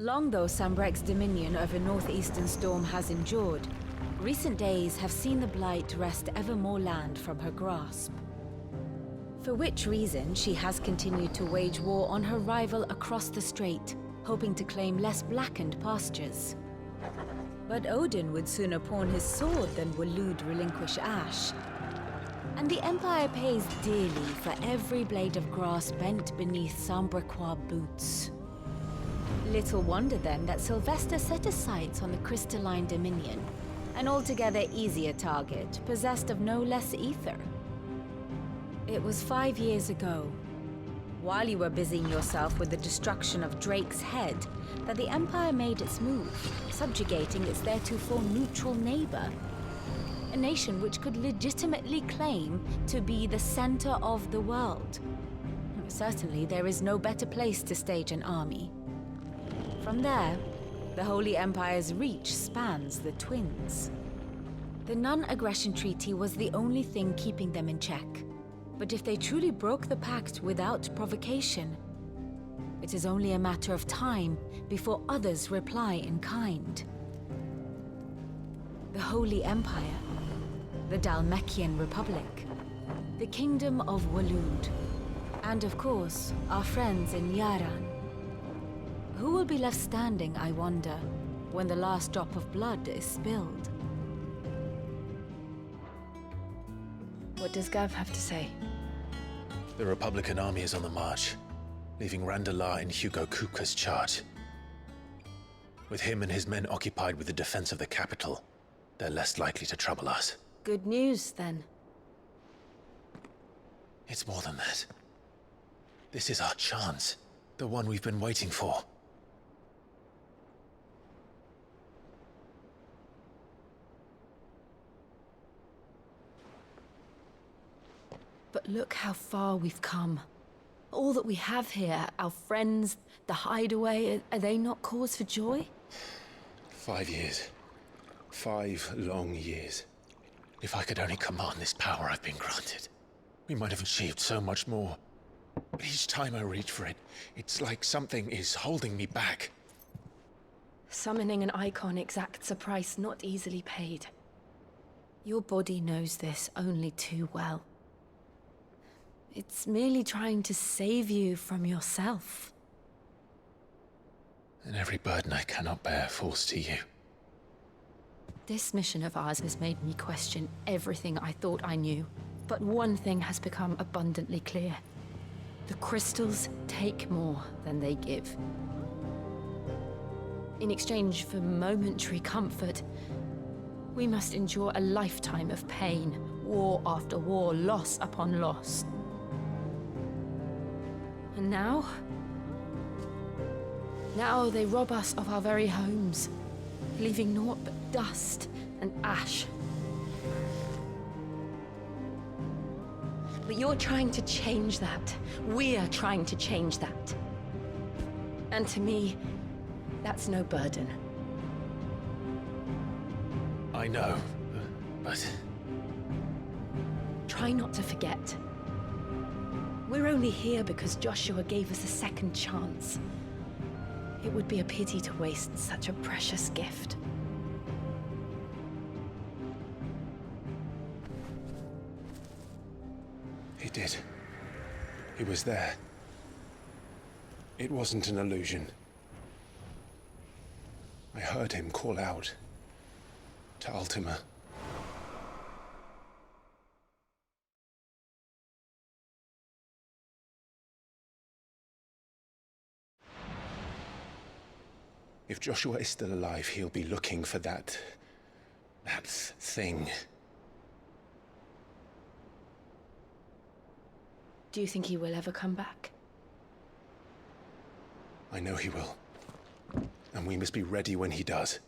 Long though Sambrek's dominion over northeastern Storm has endured, recent days have seen the Blight wrest ever more land from her grasp. For which reason she has continued to wage war on her rival across the strait, hoping to claim less blackened pastures. But Odin would sooner pawn his sword than Waloed relinquish Ash. And the Empire pays dearly for every blade of grass bent beneath Sambrequois boots. Little wonder then that Sylvester set his sights on the crystalline dominion, an altogether easier target, possessed of no less ether. It was 5 years ago, while you were busying yourself with the destruction of Drake's head, that the Empire made its move, subjugating its theretofore neutral neighbor. A nation which could legitimately claim to be the center of the world. Certainly, there is no better place to stage an army. From there, the Holy Empire's reach spans the Twins. The non-aggression treaty was the only thing keeping them in check. But if they truly broke the pact without provocation, it is only a matter of time before others reply in kind. The Holy Empire, the Dhalmekian Republic, the Kingdom of Waloed, and of course, our friends in Yaran. Who will be left standing, I wonder, when the last drop of blood is spilled? What does Gav have to say? The Republican army is on the march, leaving Randalar in Hugo Kupka's charge. With him and his men occupied with the defense of the capital, they're less likely to trouble us. Good news, then. It's more than that. This is our chance, the one we've been waiting for. But look how far we've come. All that we have here, our friends, the hideaway, are they not cause for joy? 5 years. 5 long years. If I could only command this power I've been granted, we might have achieved so much more. But each time I reach for it, it's like something is holding me back. Summoning an Eikon exacts a price not easily paid. Your body knows this only too well. It's merely trying to save you from yourself. And every burden I cannot bear falls to you. This mission of ours has made me question everything I thought I knew. But one thing has become abundantly clear. The crystals take more than they give. In exchange for momentary comfort, we must endure a lifetime of pain, war after war, loss upon loss. And now? Now they rob us of our very homes, leaving naught but dust and ash. But you're trying to change that. We're trying to change that. And to me, that's no burden. I know, but... Try not to forget. We're only here because Joshua gave us a second chance. It would be a pity to waste such a precious gift. He did. He was there. It wasn't an illusion. I heard him call out to Ultima. If Joshua is still alive, he'll be looking for that thing. Do you think he will ever come back? I know he will. And we must be ready when he does.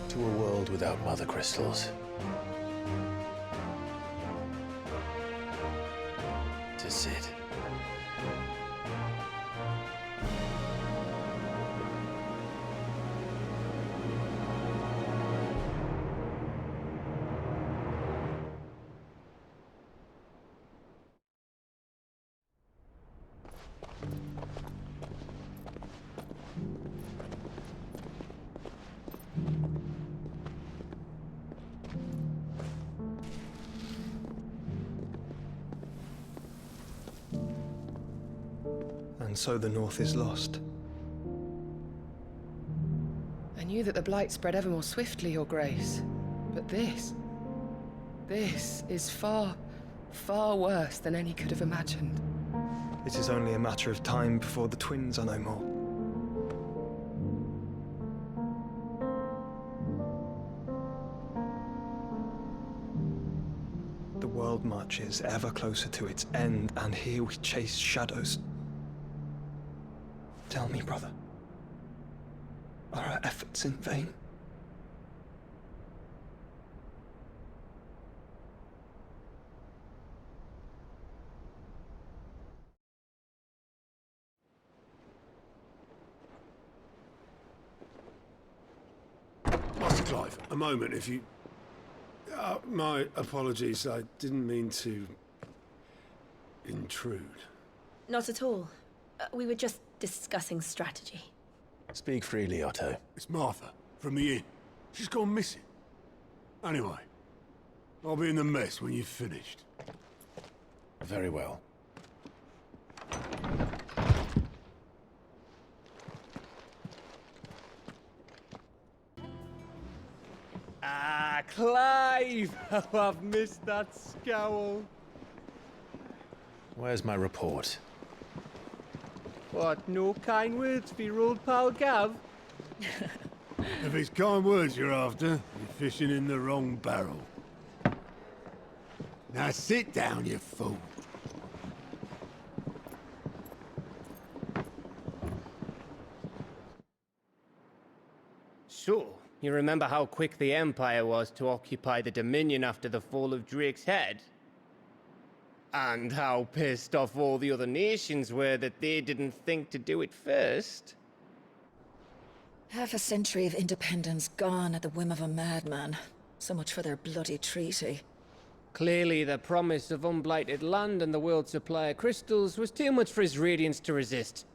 To a world without mother crystals. To Sid. And so the North is lost. I knew that the Blight spread ever more swiftly, Your Grace. But this is far, far worse than any could have imagined. It is only a matter of time before the twins are no more. The world marches ever closer to its end, and here we chase shadows. Tell me, brother, are our efforts in vain? Master Clive, a moment, if you... my apologies, I didn't mean to... intrude. Not at all. We were just discussing strategy. Speak freely, Otto. It's Martha, from the inn. She's gone missing. Anyway, I'll be in the mess when you've finished. Very well. Ah, Clive! Oh, I've missed that scowl. Where's my report? What, no kind words for your old pal Gav? If it's kind words you're after, you're fishing in the wrong barrel. Now sit down, you fool. So, you remember how quick the Empire was to occupy the Dominion after the fall of Drake's head? And how pissed off all the other nations were that they didn't think to do it first? Half a century of independence gone at the whim of a madman. So much for their bloody treaty. Clearly, the promise of unblighted land and the world's supply of crystals was too much for his radiance to resist.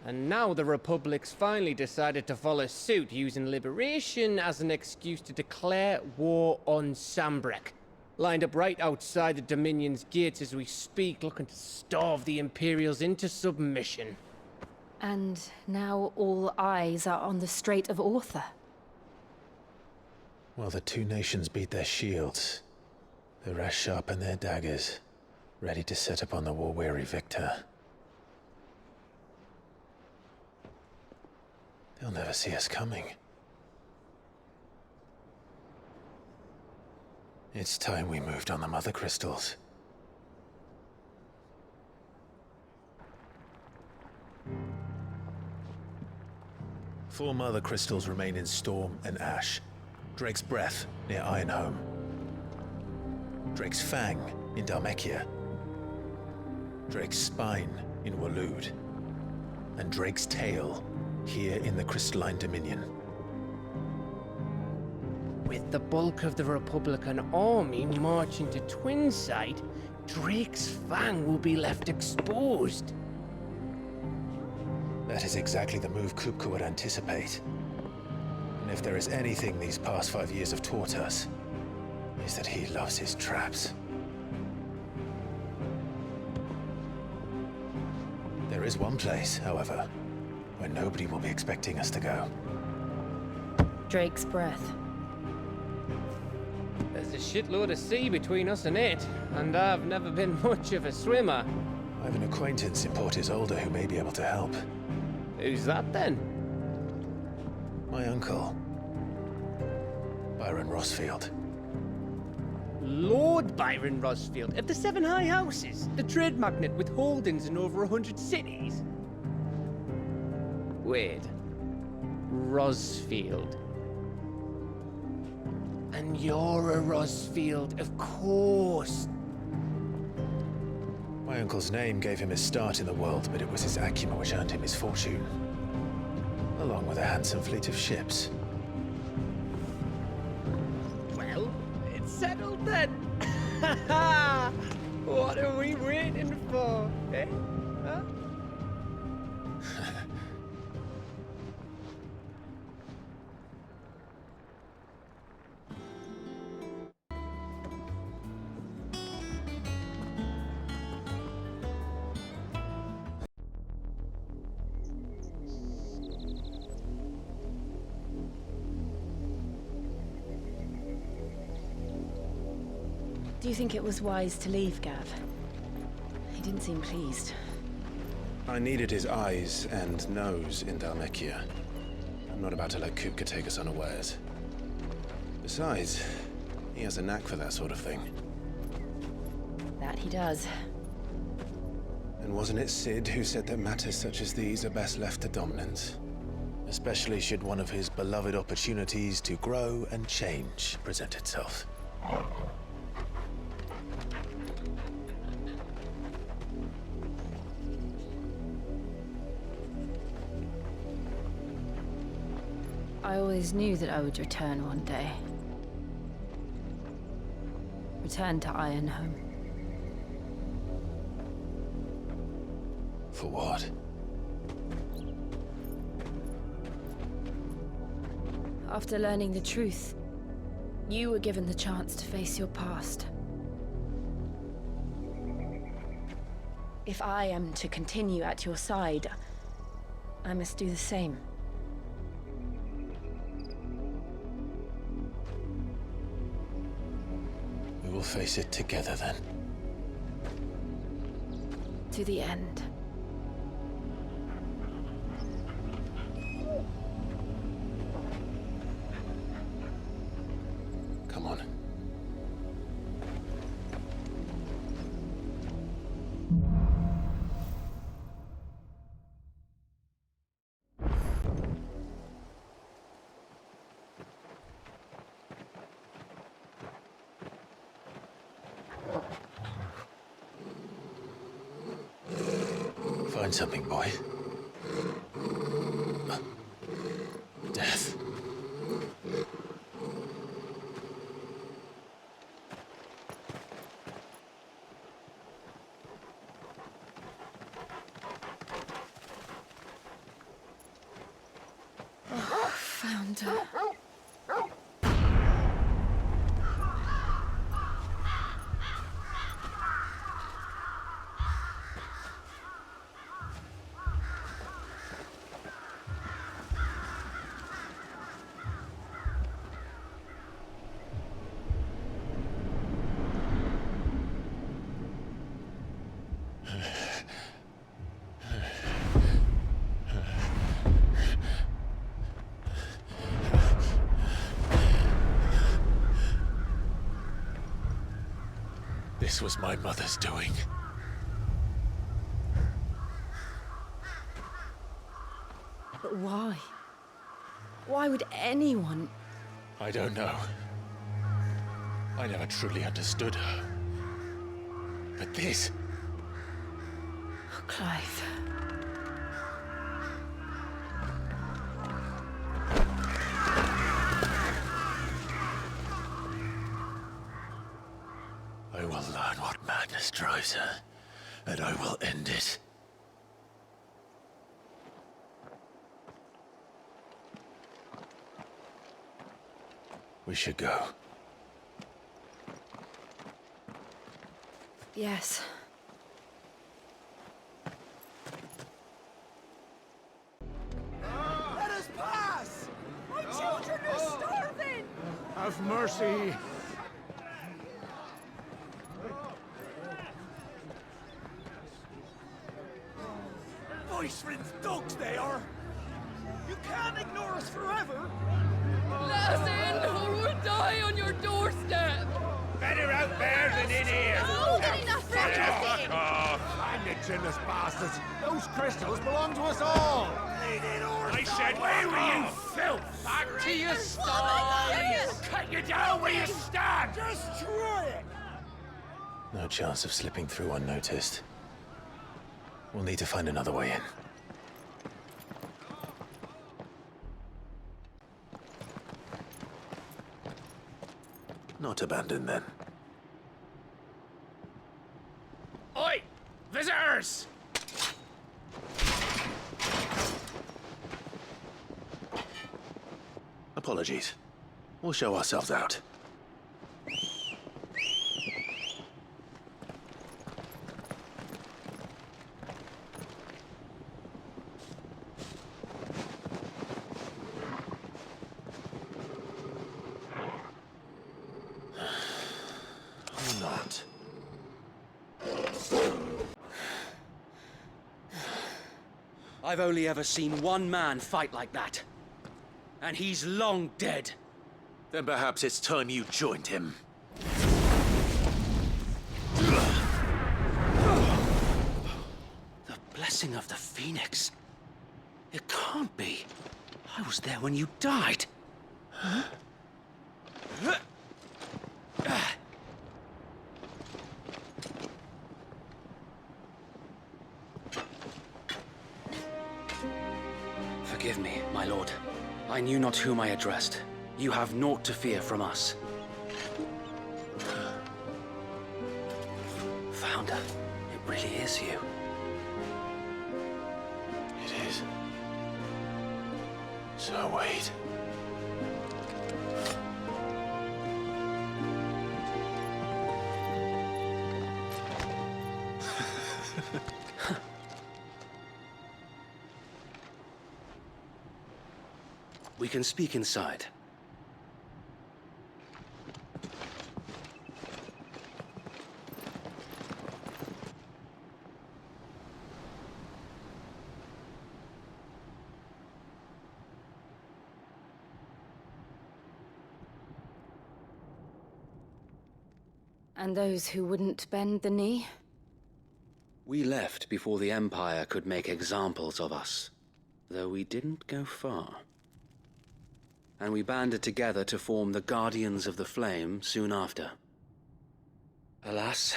And now the Republic's finally decided to follow suit, using liberation as an excuse to declare war on Sambrek. Lined up right outside the Dominion's gates as we speak, looking to starve the Imperials into submission. And now all eyes are on the Strait of Author. While the two nations beat their shields, the rest sharpen their daggers, ready to set upon the war-weary victor. They'll never see us coming. It's time we moved on the Mother Crystals. Four Mother Crystals remain in Storm and Ash. Drake's Breath near Ironhome. Drake's Fang in Dhalmekia. Drake's Spine in Waloed. And Drake's Tail here in the Crystalline Dominion. With the bulk of the Republican army marching to Twinside, Drake's Fang will be left exposed. That is exactly the move Kupka would anticipate. And if there is anything these past 5 years have taught us, is that he loves his traps. There is one place, however, where nobody will be expecting us to go. Drake's Breath. There's a shitload of sea between us and it, and I've never been much of a swimmer. I have an acquaintance in Port Isolde who may be able to help. Who's that then? My uncle, Byron Rosefield. Lord Byron Rosefield of the Seven High Houses, the trade magnate with holdings in over 100 cities. Wait, Rosefield. And you're a Rosefield, of course. My uncle's name gave him his start in the world, but it was his acumen which earned him his fortune. Along with a handsome fleet of ships. Well, it's settled then. What are we waiting for, eh? Huh? Do you think it was wise to leave, Gav? He didn't seem pleased. I needed his eyes and nose in Dhalmekia. I'm not about to let Kupka take us unawares. Besides, he has a knack for that sort of thing. That he does. And wasn't it Sid who said that matters such as these are best left to dominance? Especially should one of his beloved opportunities to grow and change present itself. I always knew that I would return one day. Return to Ironhome. For what? After learning the truth, you were given the chance to face your past. If I am to continue at your side, I must do the same. We will face it together then. To the end. Come on. Find something, boy. Death. Found her. This was my mother's doing. But why? Why would anyone... I don't know. I never truly understood her. But this... Oh, Clive. I will learn what madness drives her, and I will end it. We should go. Yes. Let us pass! My children are starving! Have mercy! Voice-rinsed dogs they are! You can't ignore us forever! Let us in, or we'll die on your doorstep! Better out there than in here! Oh, enough for Fuck off! I'm the chinless bastards! Those crystals belong to us all! I said, where were you, filth? Back to your style! Cut you down where you stand! Just try it! No chance of slipping through unnoticed. We'll need to find another way in. Not abandoned, then. Oi! Visitors! Apologies. We'll show ourselves out. Oh, no. not. I've only ever seen one man fight like that. And he's long dead. Then perhaps it's time you joined him. The blessing of the Phoenix. It can't be. I was there when you died. Huh? Forgive me, my lord. I knew not whom I addressed. You have naught to fear from us. Founder, it really is you. It is. So wait. We can speak inside. And those who wouldn't bend the knee? We left before the Empire could make examples of us, though we didn't go far. And we banded together to form the Guardians of the Flame soon after. Alas,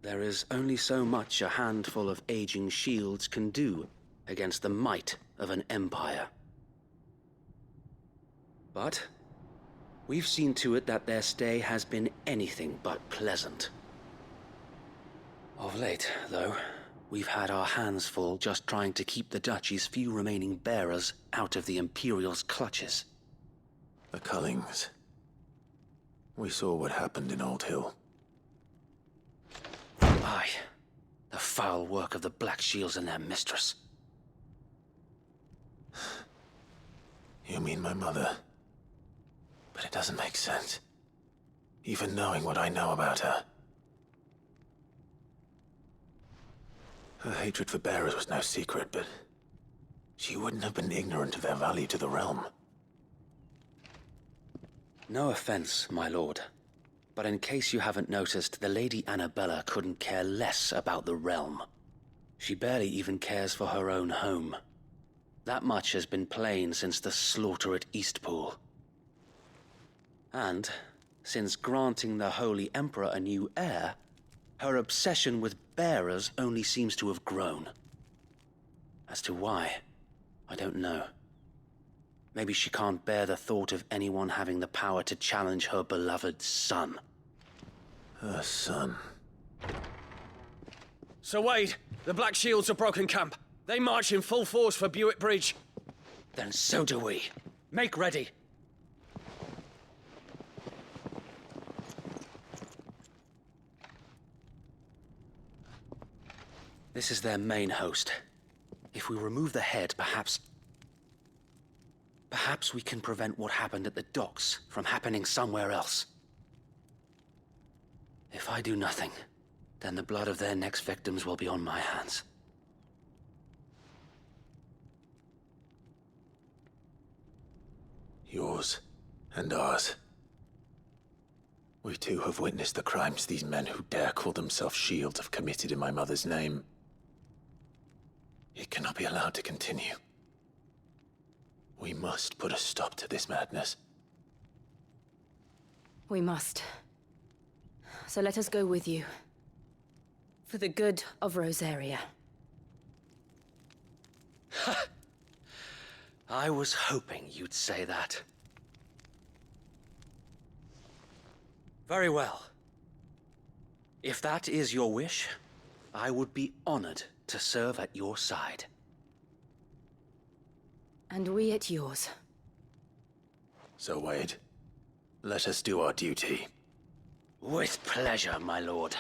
there is only so much a handful of aging shields can do against the might of an empire. But we've seen to it that their stay has been anything but pleasant. Of late, though, we've had our hands full just trying to keep the Duchy's few remaining bearers out of the Imperial's clutches. The Cullings. We saw what happened in Old Hill. Aye. The foul work of the Black Shields and their mistress. You mean my mother? But it doesn't make sense. Even knowing what I know about her. Her hatred for bearers was no secret, but she wouldn't have been ignorant of their value to the realm. No offense, my lord, but in case you haven't noticed, the Lady Annabella couldn't care less about the realm. She barely even cares for her own home. That much has been plain since the slaughter at Eastpool. And, since granting the Holy Emperor a new heir, her obsession with bearers only seems to have grown. As to why, I don't know. Maybe she can't bear the thought of anyone having the power to challenge her beloved son. Her son? Sir Wade, the Black Shields have broken camp. They march in full force for Buick Bridge. Then so do we. Make ready. This is their main host. If we remove the head, perhaps we can prevent what happened at the docks from happening somewhere else. If I do nothing, then the blood of their next victims will be on my hands. Yours and ours. We too have witnessed the crimes these men who dare call themselves shields have committed in my mother's name. It cannot be allowed to continue. We must put a stop to this madness. We must. So let us go with you. For the good of Rosaria. I was hoping you'd say that. Very well. If that is your wish, I would be honored to serve at your side. And we at yours. So, Wade, let us do our duty. With pleasure, my lord.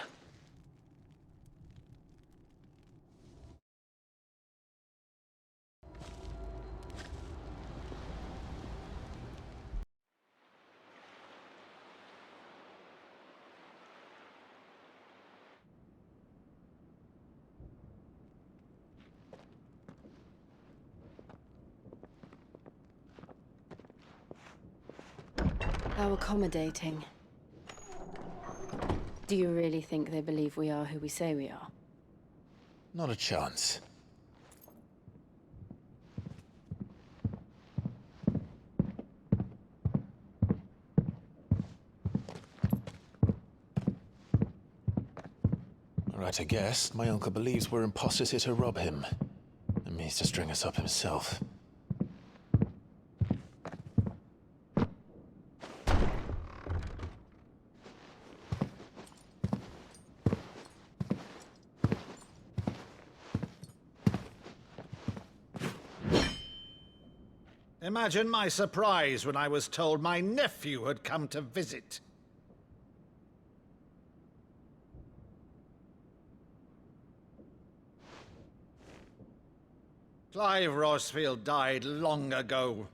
How accommodating. Do you really think they believe we are who we say we are? Not a chance. Right, I guess. My uncle believes we're imposters here to rob him. And means to string us up himself. Imagine my surprise when I was told my nephew had come to visit. Clive Rosefield died long ago.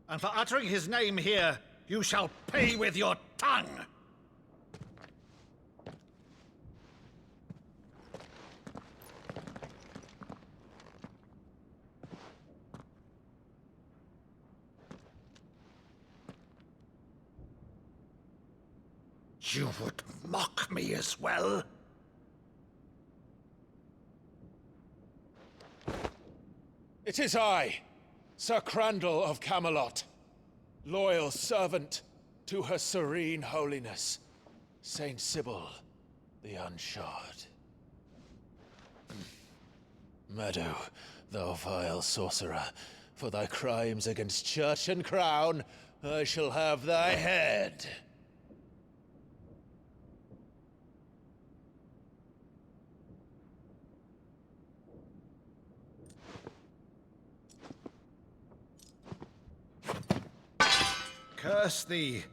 And for uttering his name here, you shall pay with your tongue! You would mock me as well? It is I, Sir Crandall of Camelot, loyal servant to her serene holiness, Saint Sybil the Unshod. Meadow, thou vile sorcerer, for thy crimes against church and crown, I shall have thy head. Curse thee,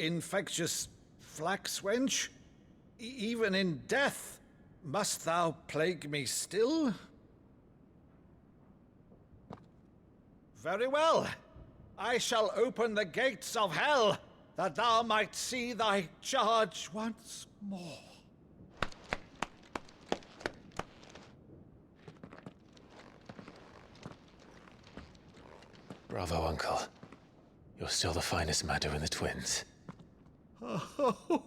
infectious flax wench. Even in death, must thou plague me still? Very well. I shall open the gates of hell, that thou might see thy charge once more. Bravo, Uncle. You're still the finest Meadow in the twins. Oh,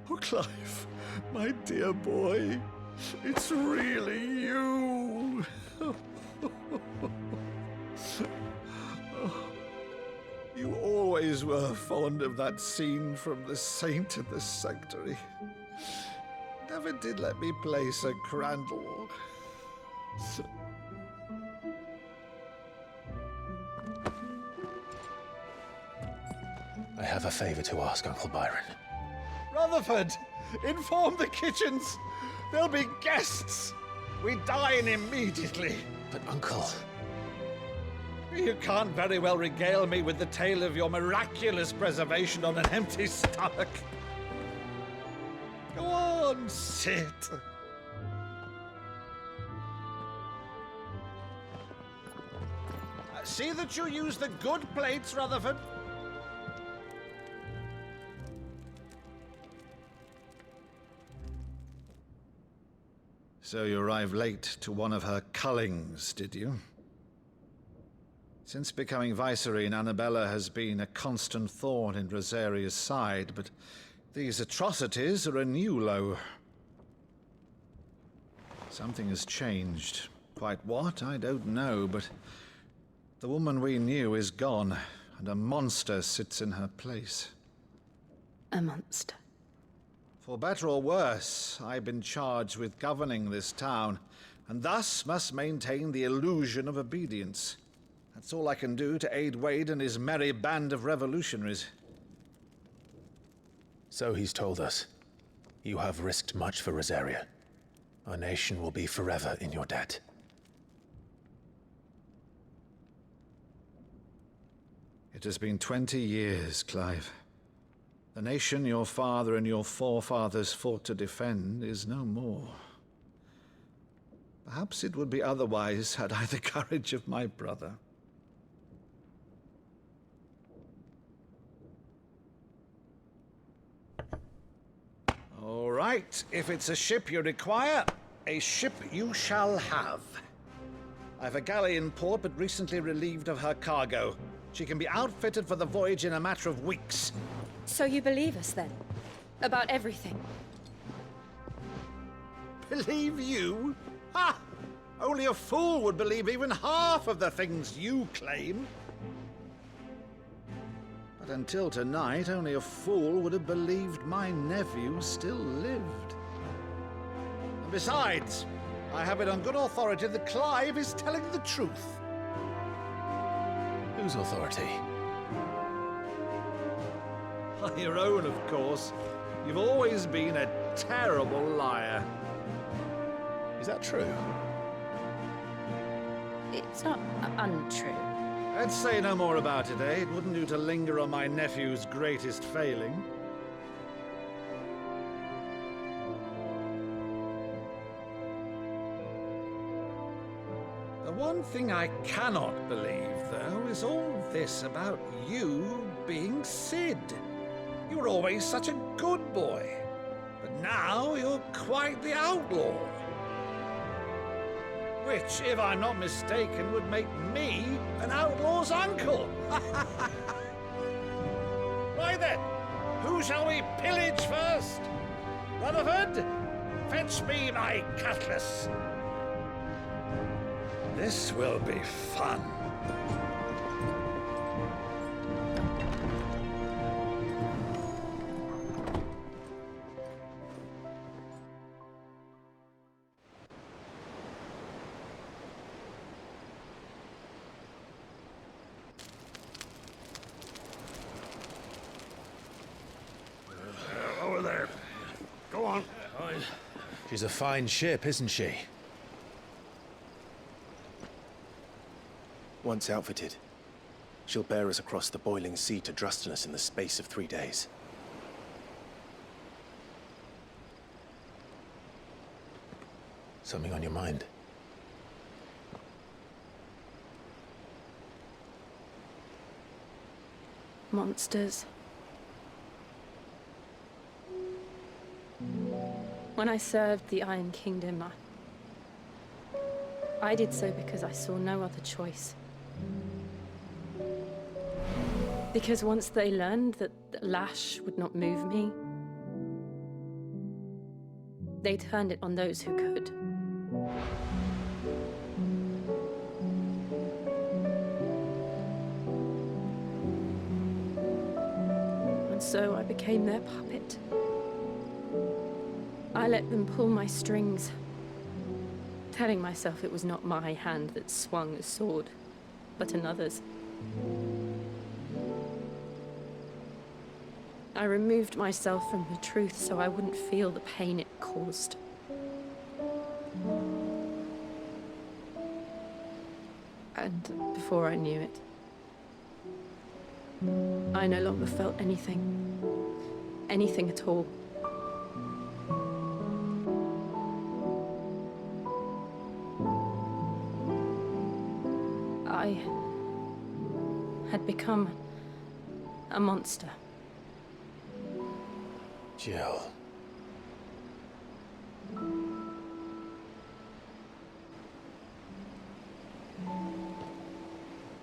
Clive, my dear boy, it's really you. You always were fond of that scene from The Saint and the Sanctuary. Never did let me play Sir Crandall. I have a favor to ask, Uncle Byron. Rutherford, inform the kitchens. There'll be guests. We dine immediately. But, Uncle... You can't very well regale me with the tale of your miraculous preservation on an empty stomach. Go on, sit. See that you use the good plates, Rutherford. So you arrived late to one of her cullings, did you? Since becoming Vicereine, Annabella has been a constant thorn in Rosaria's side, but these atrocities are a new low. Something has changed. Quite what, I don't know, but the woman we knew is gone, and a monster sits in her place. A monster? For better or worse, I've been charged with governing this town, and thus must maintain the illusion of obedience. That's all I can do to aid Wade and his merry band of revolutionaries. So he's told us. You have risked much for Rosaria. Our nation will be forever in your debt. It has been 20 years, Clive. The nation your father and your forefathers fought to defend is no more. Perhaps it would be otherwise had I the courage of my brother. All right, if it's a ship you require, a ship you shall have. I've a galley in port, but recently relieved of her cargo. She can be outfitted for the voyage in a matter of weeks. So you believe us then? About everything? Believe you? Ha! Only a fool would believe even half of the things you claim. But until tonight, only a fool would have believed my nephew still lived. And besides, I have it on good authority that Clive is telling the truth. Whose authority? Your own, of course. You've always been a terrible liar. Is that true? It's not untrue. Let's say no more about it, eh? It wouldn't do to linger on my nephew's greatest failing. The one thing I cannot believe, though, is all this about you being Sid. You were always such a good boy, but now you're quite the outlaw. Which, if I'm not mistaken, would make me an outlaw's uncle. Right then, who shall we pillage first? Rutherford, fetch me my cutlass. This will be fun. Over there. Go on. She's a fine ship, isn't she? Once outfitted, she'll bear us across the boiling sea to Drustinus in the space of 3 days. Something on your mind? Monsters. When I served the Iron Kingdom, I did so because I saw no other choice. Because once they learned that the lash would not move me, they turned it on those who could. And so I became their puppet. I let them pull my strings, telling myself it was not my hand that swung the sword, but another's. I removed myself from the truth so I wouldn't feel the pain it caused. And before I knew it, I no longer felt anything. Anything at all. I had become a monster. Jill.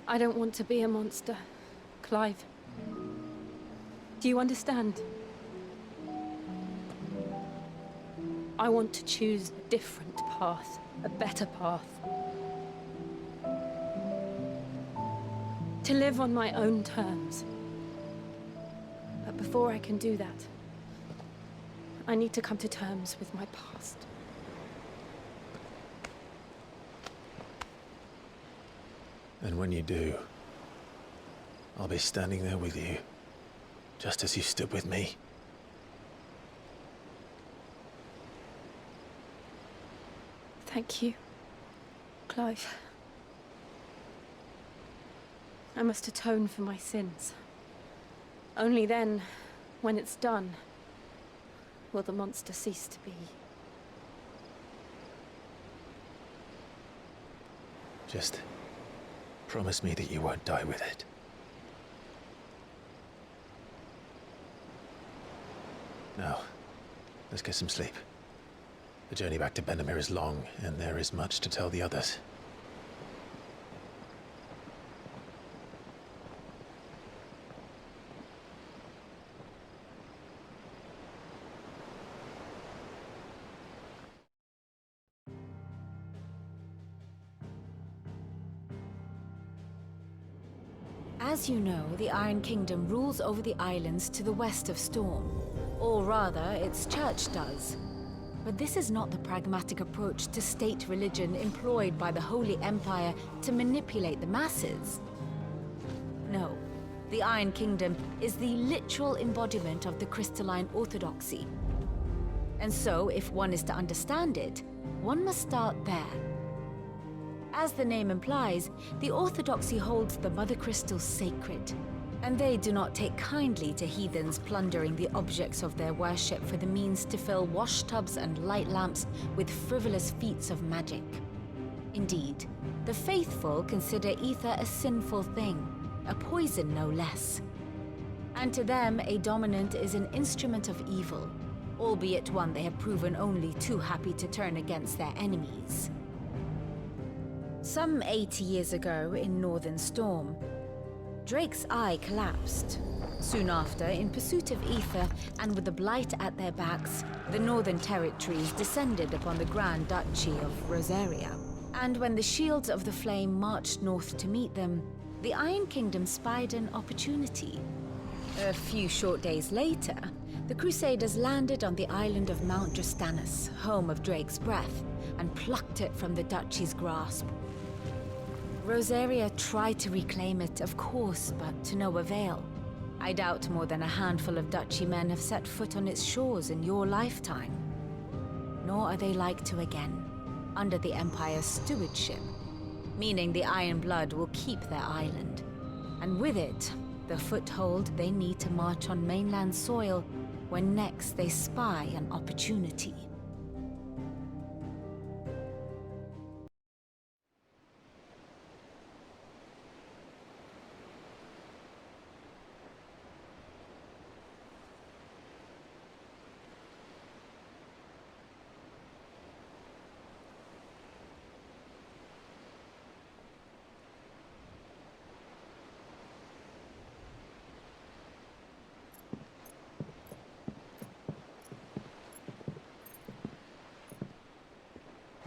I don't want to be a monster, Clive. Do you understand? I want to choose a different path, a better path. To live on my own terms. But before I can do that, I need to come to terms with my past. And when you do, I'll be standing there with you, just as you stood with me. Thank you, Clive. I must atone for my sins. Only then, when it's done, will the monster cease to be. Just promise me that you won't die with it. Now, let's get some sleep. The journey back to Benamir is long, and there is much to tell the others. As you know, the Iron Kingdom rules over the islands to the west of Storm. Or rather, its church does. But this is not the pragmatic approach to state religion employed by the Holy Empire to manipulate the masses. No, the Iron Kingdom is the literal embodiment of the crystalline orthodoxy. And so, if one is to understand it, one must start there. As the name implies, the orthodoxy holds the Mother Crystals sacred, and they do not take kindly to heathens plundering the objects of their worship for the means to fill washtubs and light lamps with frivolous feats of magic. Indeed, the faithful consider ether a sinful thing, a poison no less. And to them, a dominant is an instrument of evil, albeit one they have proven only too happy to turn against their enemies. Some 80 years ago in Northern Storm, Drake's eye collapsed. Soon after, in pursuit of ether and with the Blight at their backs, the Northern Territories descended upon the Grand Duchy of Rosaria. And when the Shields of the Flame marched north to meet them, the Iron Kingdom spied an opportunity. A few short days later, the Crusaders landed on the island of Mount Drastanus, home of Drake's breath, and plucked it from the Duchy's grasp. Rosaria tried to reclaim it, of course, but to no avail. I doubt more than a handful of Duchy men have set foot on its shores in your lifetime. Nor are they like to again, under the Empire's stewardship, meaning the Iron Blood will keep their island, and with it, the foothold they need to march on mainland soil when next they spy an opportunity.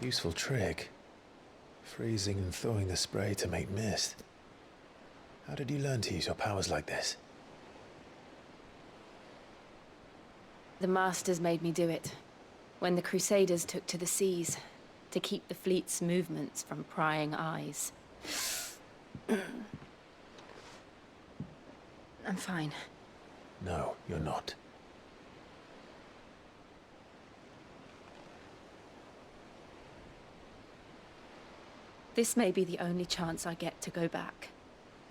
Useful trick. Freezing and thawing the spray to make mist. How did you learn to use your powers like this? The Masters made me do it, when the Crusaders took to the seas, to keep the fleet's movements from prying eyes. I'm fine. No, you're not. This may be the only chance I get to go back.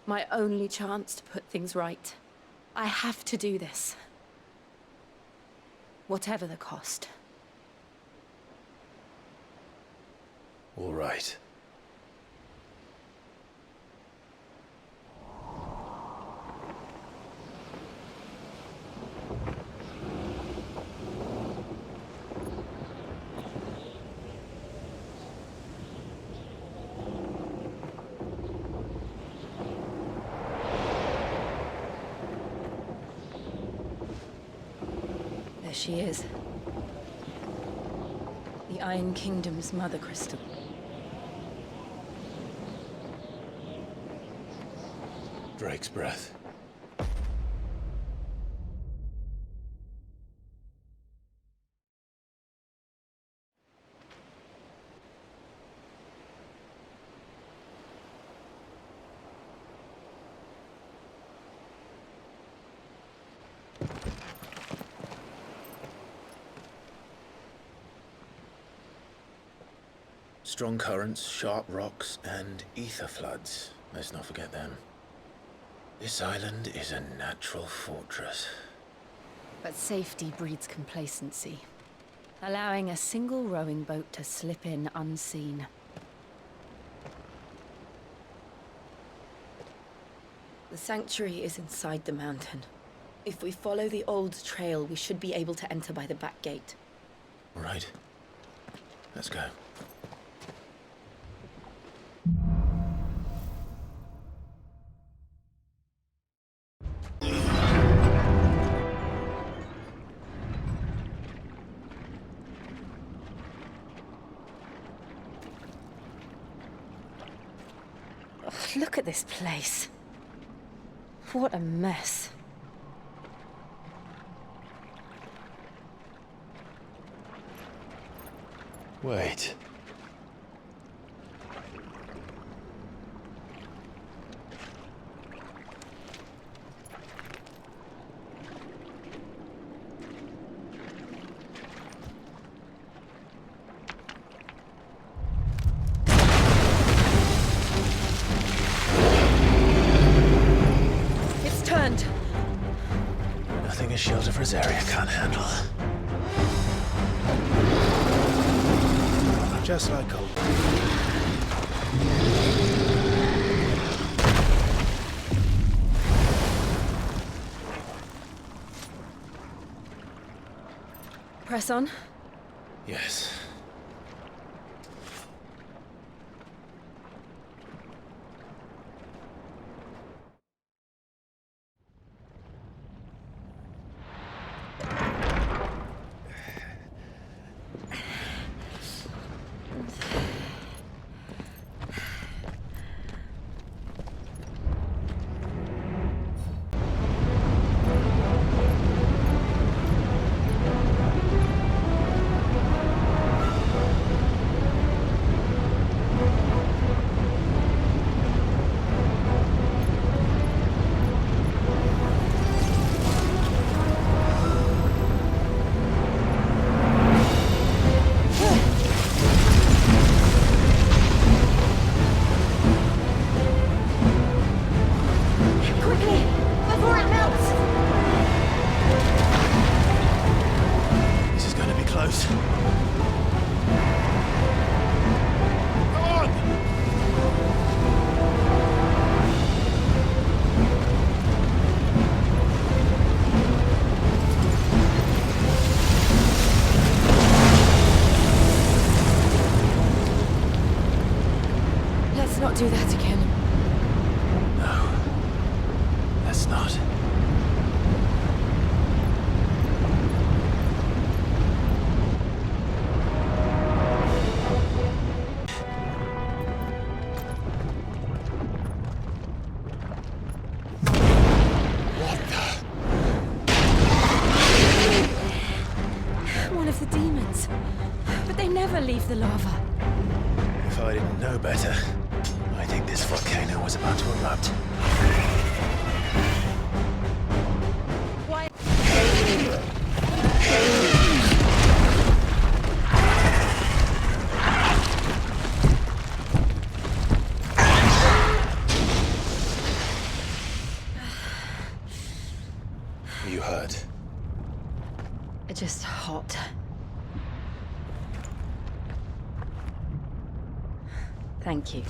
My only chance to put things right. I have to do this. Whatever the cost. All right. She is. The Iron Kingdom's Mother Crystal. Drake's breath. Strong currents, sharp rocks, and ether floods. Let's not forget them. This island is a natural fortress. But safety breeds complacency, allowing a single rowing boat to slip in unseen. The sanctuary is inside the mountain. If we follow the old trail, we should be able to enter by the back gate. All right. Let's go. Look at this place. What a mess. Wait. It's turned. Nothing a shield of Rosaria can't handle. Just like old. Press on. Yes. Not do that again. No. Let's not. What the? One of the demons. But they never leave the lava. If I didn't know better, I think this volcano was about to erupt. Why? You heard. Just hot. Thank you.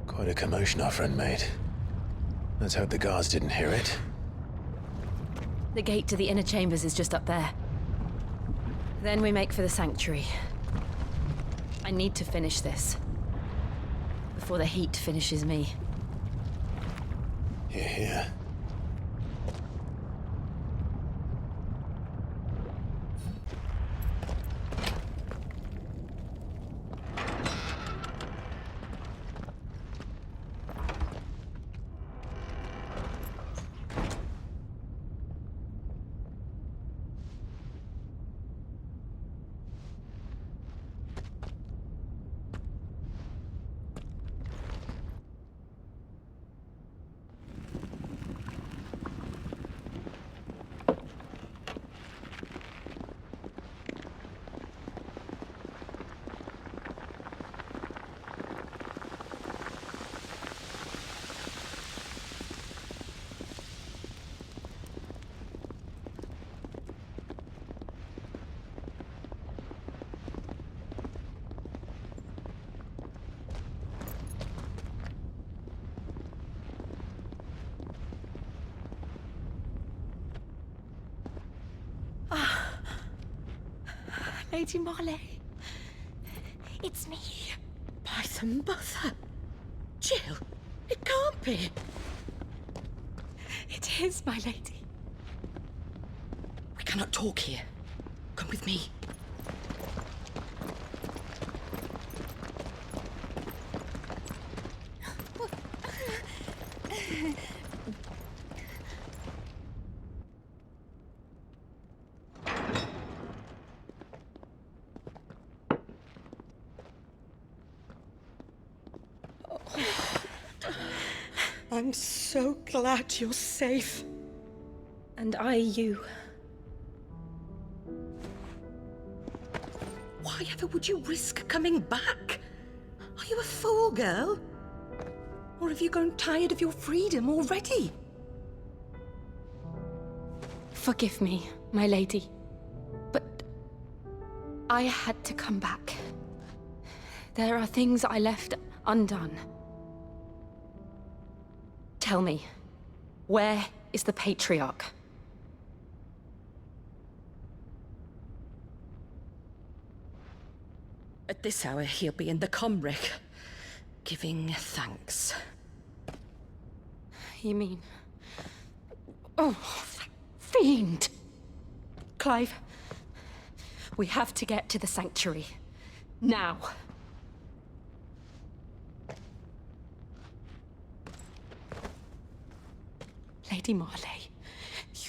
Quite a commotion our friend made. Let's hope the guards didn't hear it. The gate to the inner chambers is just up there. Then we make for the sanctuary. I need to finish this. Before the heat finishes me. Hear, hear. Lady Marley. It's me. By some mother. Jill, it can't be. It is, my lady. We cannot talk here. Come with me. I'm so glad you're safe. And you. Why ever would you risk coming back? Are you a fool, girl? Or have you grown tired of your freedom already? Forgive me, my lady. But I had to come back. There are things I left undone. Tell me, where is the Patriarch? At this hour, he'll be in the Comric, giving thanks. You mean... Oh, that fiend! Clive, we have to get to the sanctuary. Now. Lady Marley,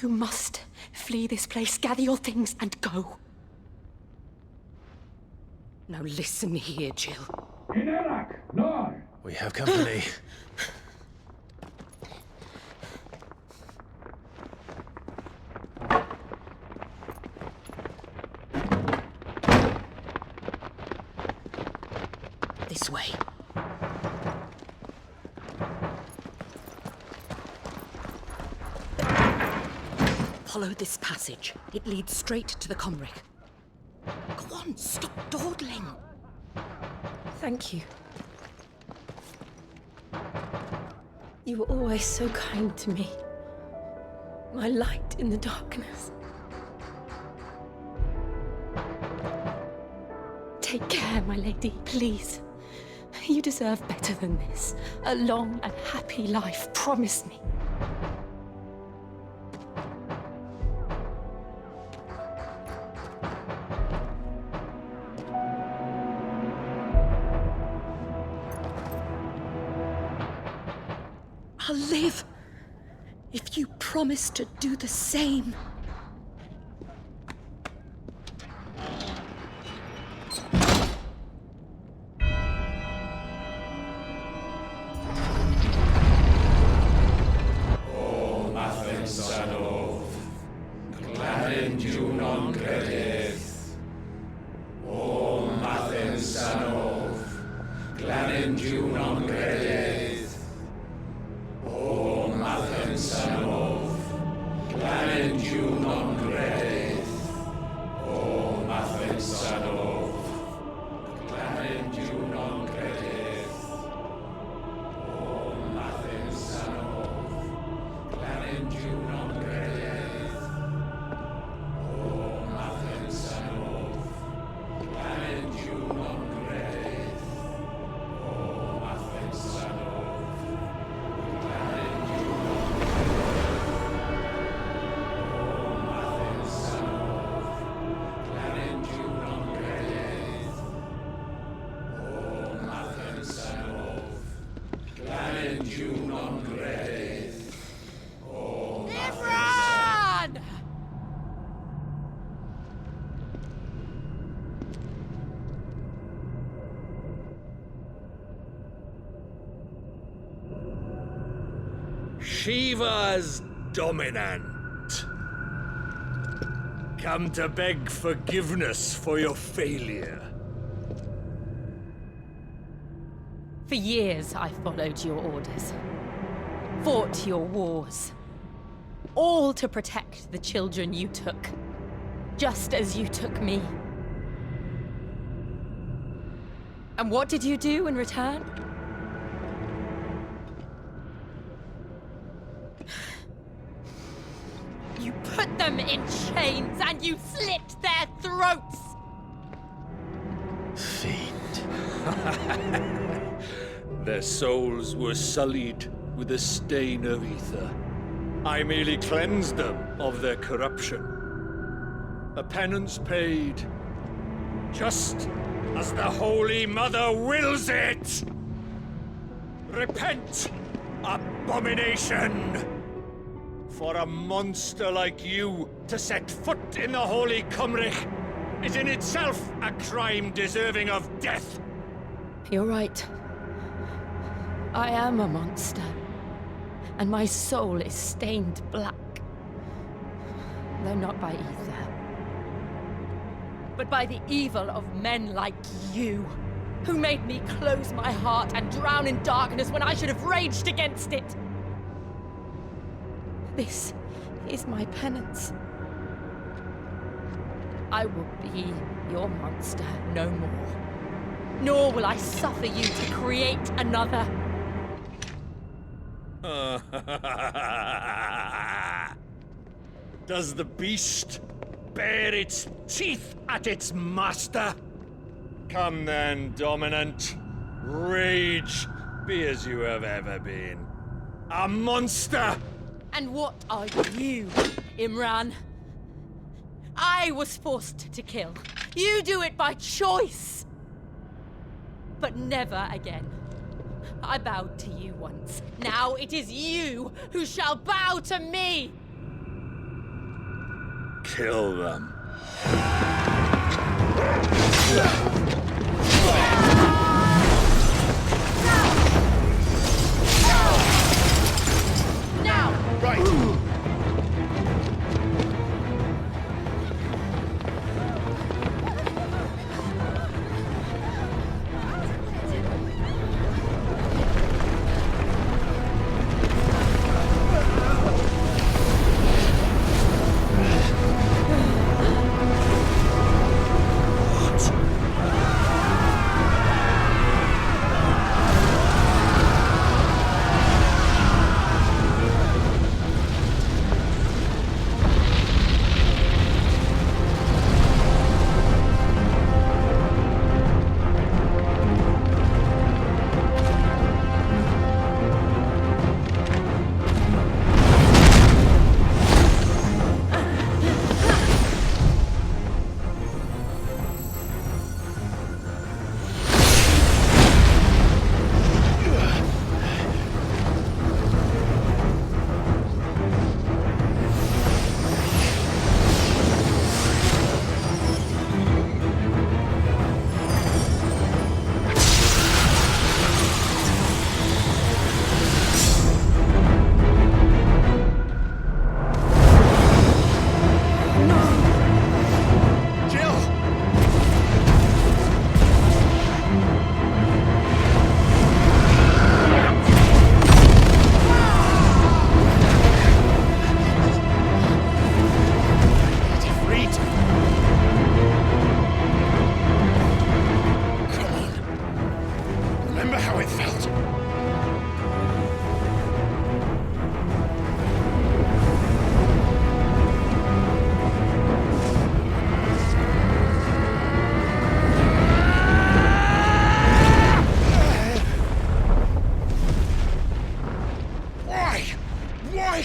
you must flee this place, gather your things, and go. Now listen here, Jill. We have company. This way. Follow this passage. It leads straight to the Comric. Go on, stop dawdling. Thank you. You were always so kind to me. My light in the darkness. Take care, my lady, please. You deserve better than this. A long and happy life, promise me. I'll live if you promise to do the same. Shiva's dominant. Come to beg forgiveness for your failure. For years, I followed your orders. Fought your wars. All to protect the children you took. Just as you took me. And what did you do in return? You put them in chains and you slit their throats! Fiend. Their souls were sullied with the stain of ether. I merely cleansed them of their corruption. A penance paid, just as the Holy Mother wills it! Repent, abomination! For a monster like you to set foot in the Holy Cymric is in itself a crime deserving of death. You're right. I am a monster. and my soul is stained black. Though not by ether, but by the evil of men like you, who made me close my heart and drown in darkness when I should have raged against it. This is my penance. I will be your monster no more, nor will I suffer you to create another. Does the beast bare its teeth at its master? Come then, Dominant. Rage, be as you have ever been. A monster! And what are you, Imran? I was forced to kill. You do it by choice. But never again. I bowed to you once. Now it is you who shall bow to me! Kill them. Now! Right!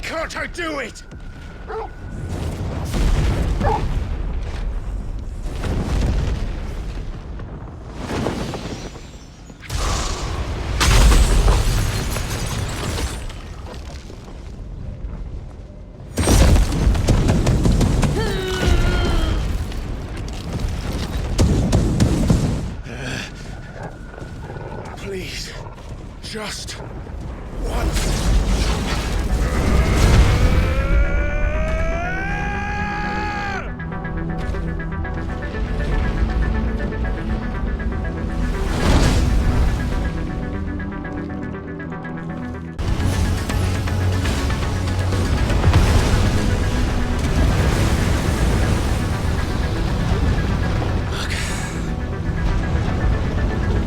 can't I do it? Please, just once.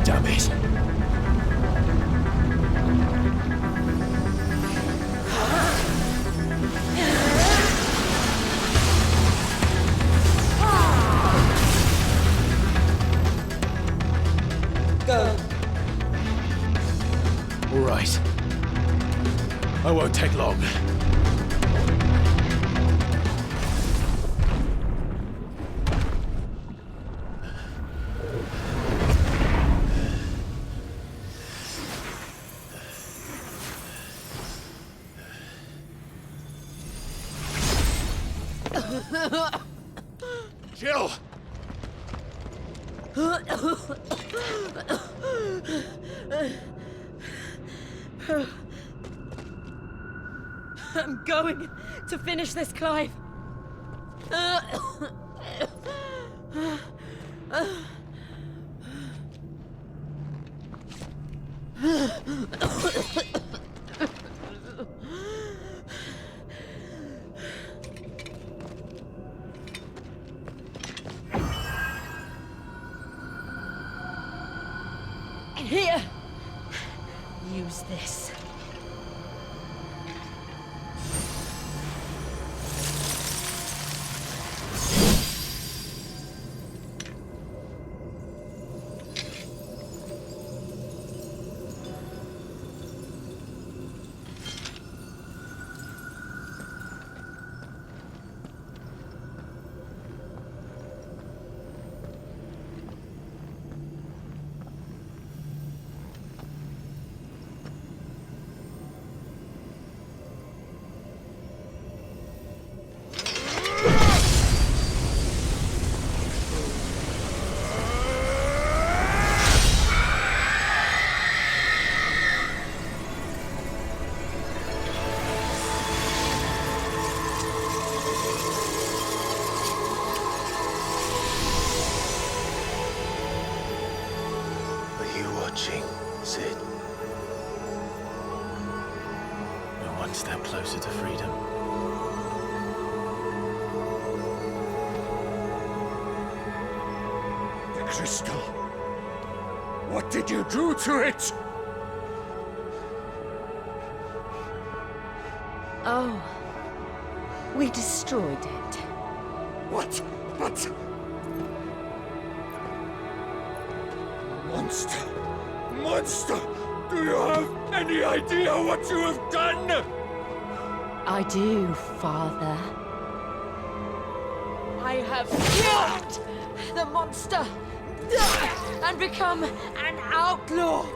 Damn it. Go. All right. I won't take long. Jill! I'm going to finish this, Clive. Here! Use this. Sid. We're one step closer to freedom. The crystal. What did you do to it? Oh. We destroyed it. What? But... Monster! Monster! Do you have any idea what you have done? I do, Father. I have killed the monster and become an outlaw.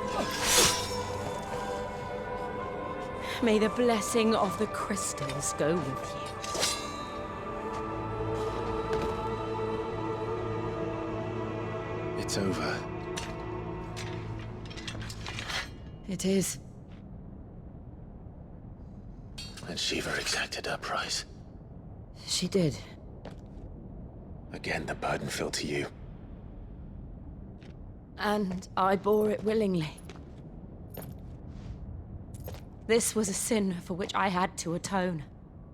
May the blessing of the crystals go with you. It's over. It is. And Shiva exacted her price. She did. Again, the burden fell to you. And I bore it willingly. This was a sin for which I had to atone.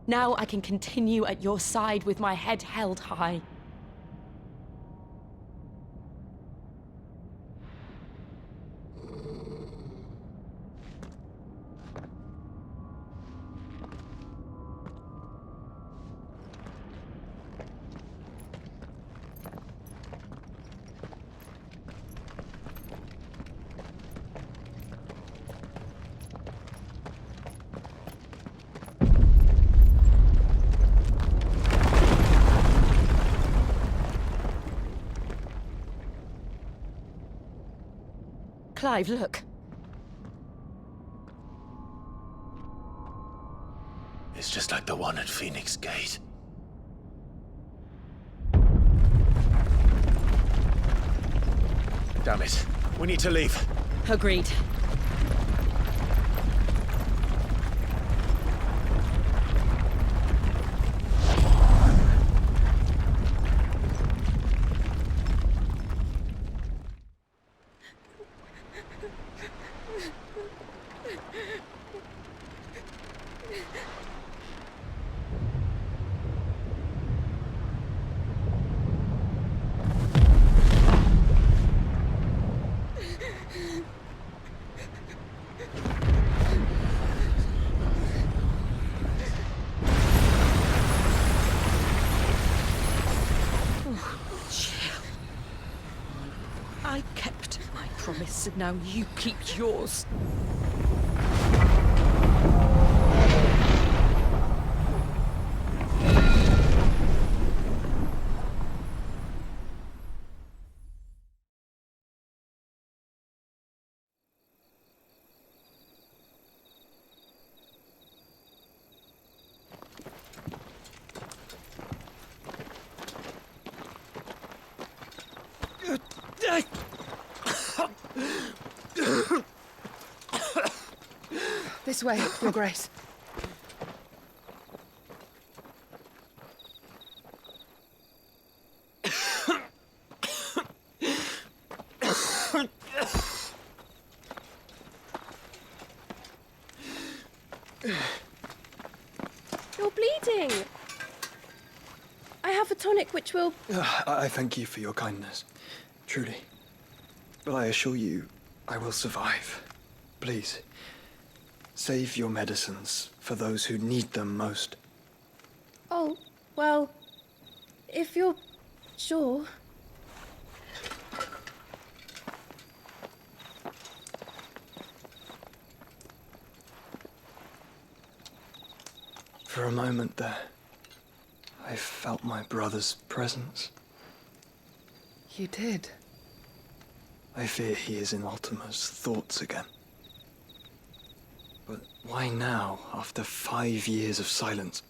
Now I can continue at your side with my head held high. Clive, look. It's just like the one at Phoenix Gate. Damn it. We need to leave. Agreed. I kept my promise, and now you keep yours. This way, Your Grace. doing? I have a tonic which will... I thank you for your kindness, truly. But I assure you, I will survive. Please, save your medicines for those who need them most. Oh, well, if you're sure... For a moment there, I felt my brother's presence. You did? I fear he is in Ultima's thoughts again. But why now, after 5 years of silence?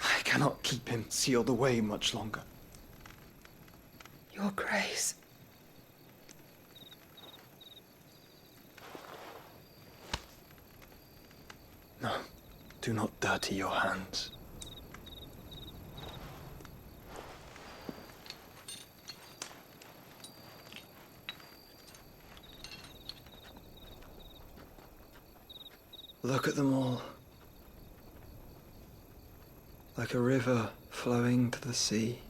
I cannot keep him sealed away much longer. Your Grace. No, do not dirty your hands. Look at them all. Like a river flowing to the sea.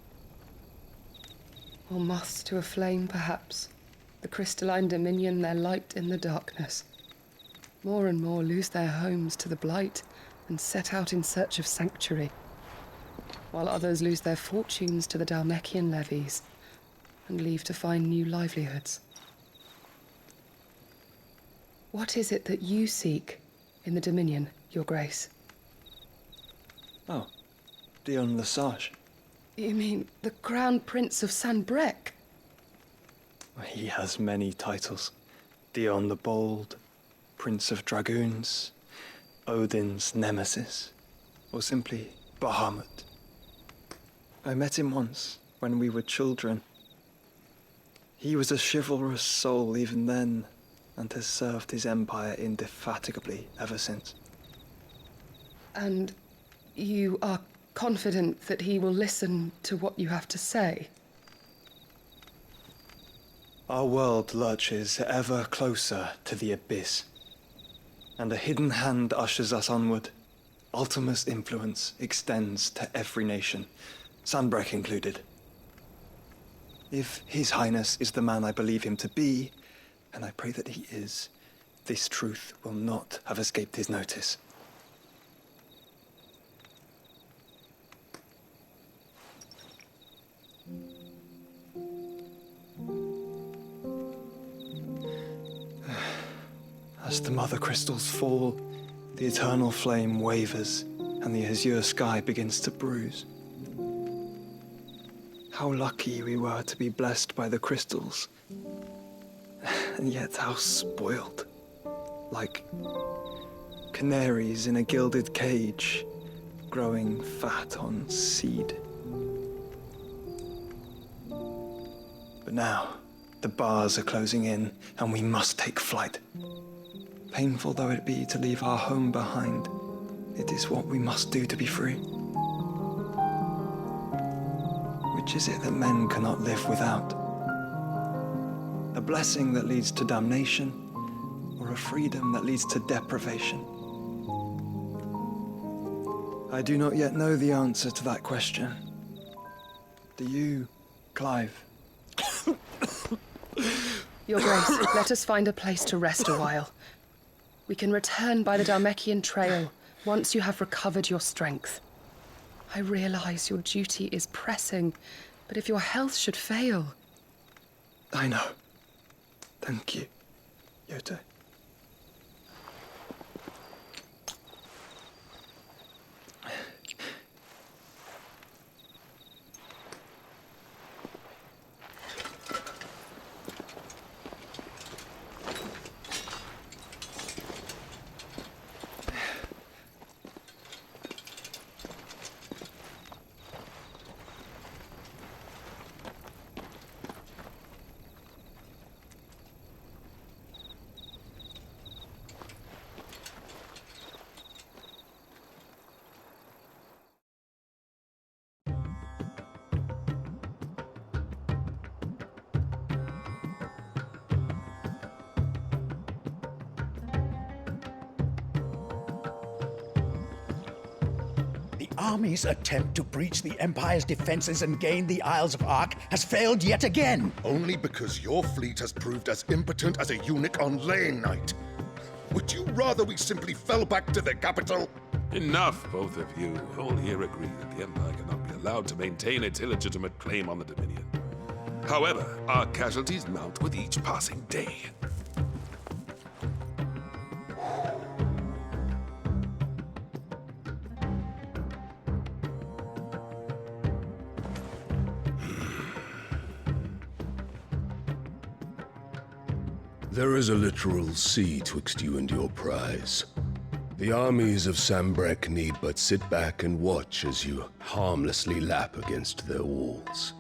Or moths to a flame, perhaps. The crystalline dominion, their light in the darkness. More and more lose their homes to the blight and set out in search of sanctuary, while others lose their fortunes to the Dhalmekian levies and leave to find new livelihoods. What is it that you seek in the Dominion, Your Grace? Oh, Dion Lesage. You mean the Crown Prince of Sanbreque? He has many titles. Dion the Bold, Prince of Dragoons, Odin's Nemesis, or simply Bahamut. I met him once, when we were children. He was a chivalrous soul even then, and has served his empire indefatigably ever since. And you are confident that he will listen to what you have to say? Our world lurches ever closer to the abyss, and a hidden hand ushers us onward. Ultima's influence extends to every nation, Sanbreque included. If His Highness is the man I believe him to be, and I pray that he is, this truth will not have escaped his notice. As the mother crystals fall, the eternal flame wavers, and the azure sky begins to bruise. How lucky we were to be blessed by the crystals, and yet how spoiled. Like canaries in a gilded cage, growing fat on seed. But now, the bars are closing in, and we must take flight. Painful though it be to leave our home behind, it is what we must do to be free. Which is it that men cannot live without? A blessing that leads to damnation, or a freedom that leads to deprivation? I do not yet know the answer to that question. Do you, Clive? Your Grace, let us find a place to rest a while. We can return by the Dhalmekian trail once you have recovered your strength. I realize your duty is pressing, but if your health should fail... I know. Thank you, Yote. army's attempt to breach the Empire's defenses and gain the Isles of Ark has failed yet again. Only because your fleet has proved as impotent as a eunuch on Lane Night. Would you rather we simply fell back to the capital? Enough, both of you. All here agree that the Empire cannot be allowed to maintain its illegitimate claim on the Dominion. However, our casualties mount with each passing day. There is a literal sea twixt you and your prize. The armies of Sambrek need but sit back and watch as you harmlessly lap against their walls.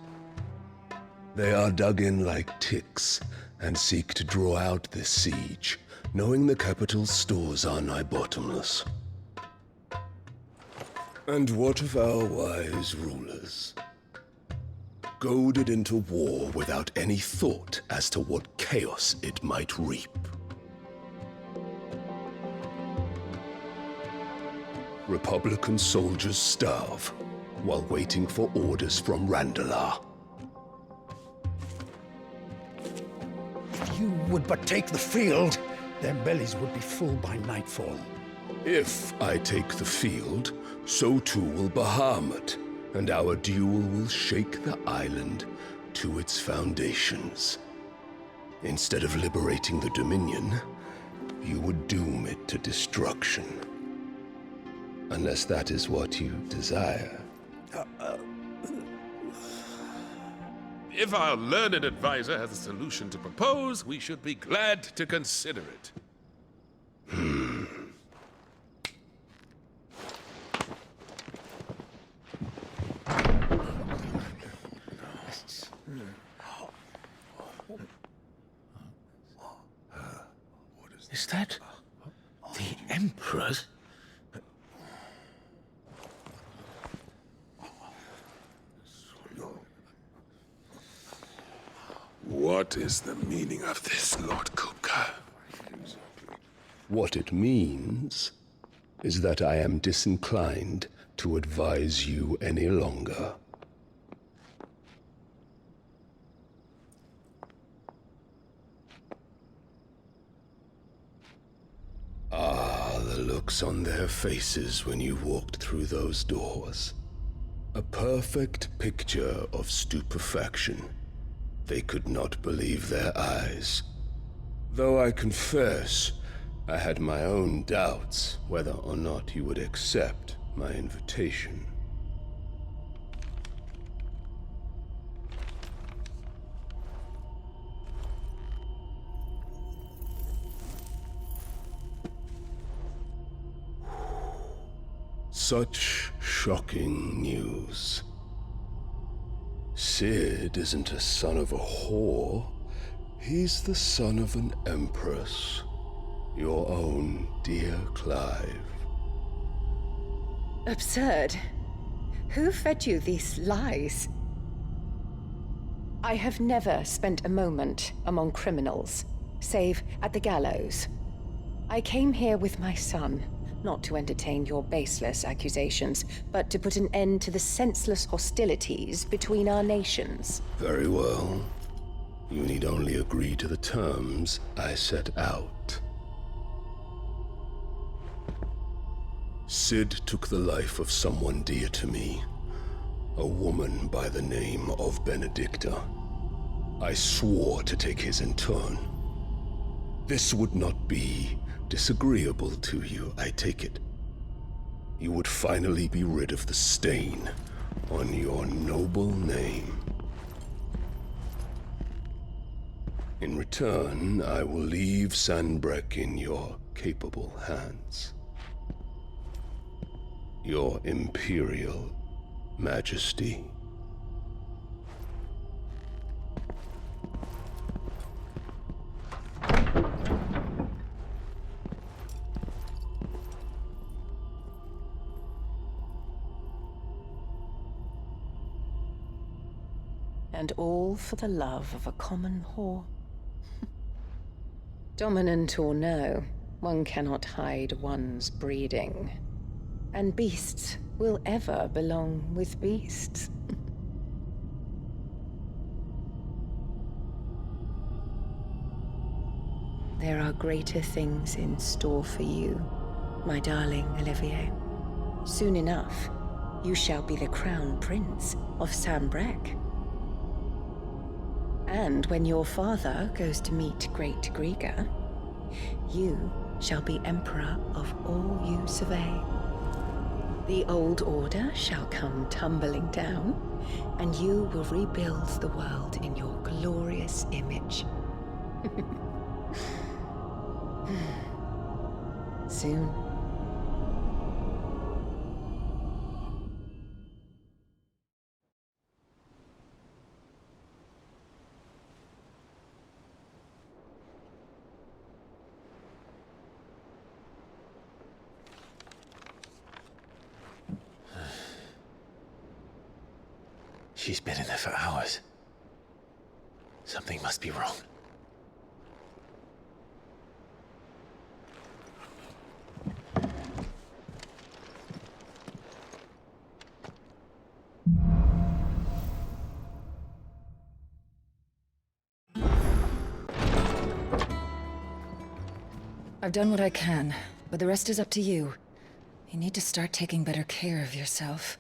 They are dug in like ticks and seek to draw out this siege, knowing the capital's stores are nigh bottomless. And what of our wise rulers? Goaded into war without any thought as to what chaos it might reap. Republican soldiers starve while waiting for orders from Randalar. If you would but take the field, their bellies would be full by nightfall. If I take the field, so too will Bahamut, and our duel will shake the island to its foundations. Instead of liberating the Dominion, you would doom it to destruction. Unless that is what you desire. If our learned advisor has a solution to propose, we should be glad to consider it. Is that the Emperor's? What is the meaning of this, Lord Kupka? What it means is that I am disinclined to advise you any longer. Ah, the looks on their faces when you walked through those doors. A perfect picture of stupefaction. They could not believe their eyes. Though I confess, I had my own doubts whether or not you would accept my invitation. Such shocking news. Sid isn't a son of a whore. He's the son of an empress. Your own dear Clive. Absurd. Who fed you these lies? I have never spent a moment among criminals, save at the gallows. I came here with my son, not to entertain your baseless accusations, but to put an end to the senseless hostilities between our nations. Very well. You need only agree to the terms I set out. Sid took the life of someone dear to me, a woman by the name of Benedicta. I swore to take his in turn. This would not be disagreeable to you, I take it. You would finally be rid of the stain on your noble name. In return, I will leave Sanbrek in your capable hands. Your Imperial Majesty. And all for the love of a common whore. Dominant or no, one cannot hide one's breeding. And beasts will ever belong with beasts. There are greater things in store for you, my darling Olivier. Soon enough, you shall be the crown prince of Sambrec. And when your father goes to meet Great Griga, you shall be emperor of all you survey. The old order shall come tumbling down, and you will rebuild the world in your glorious image. Soon. She's been in there for hours. Something must be wrong. I've done what I can, but the rest is up to you. You need to start taking better care of yourself.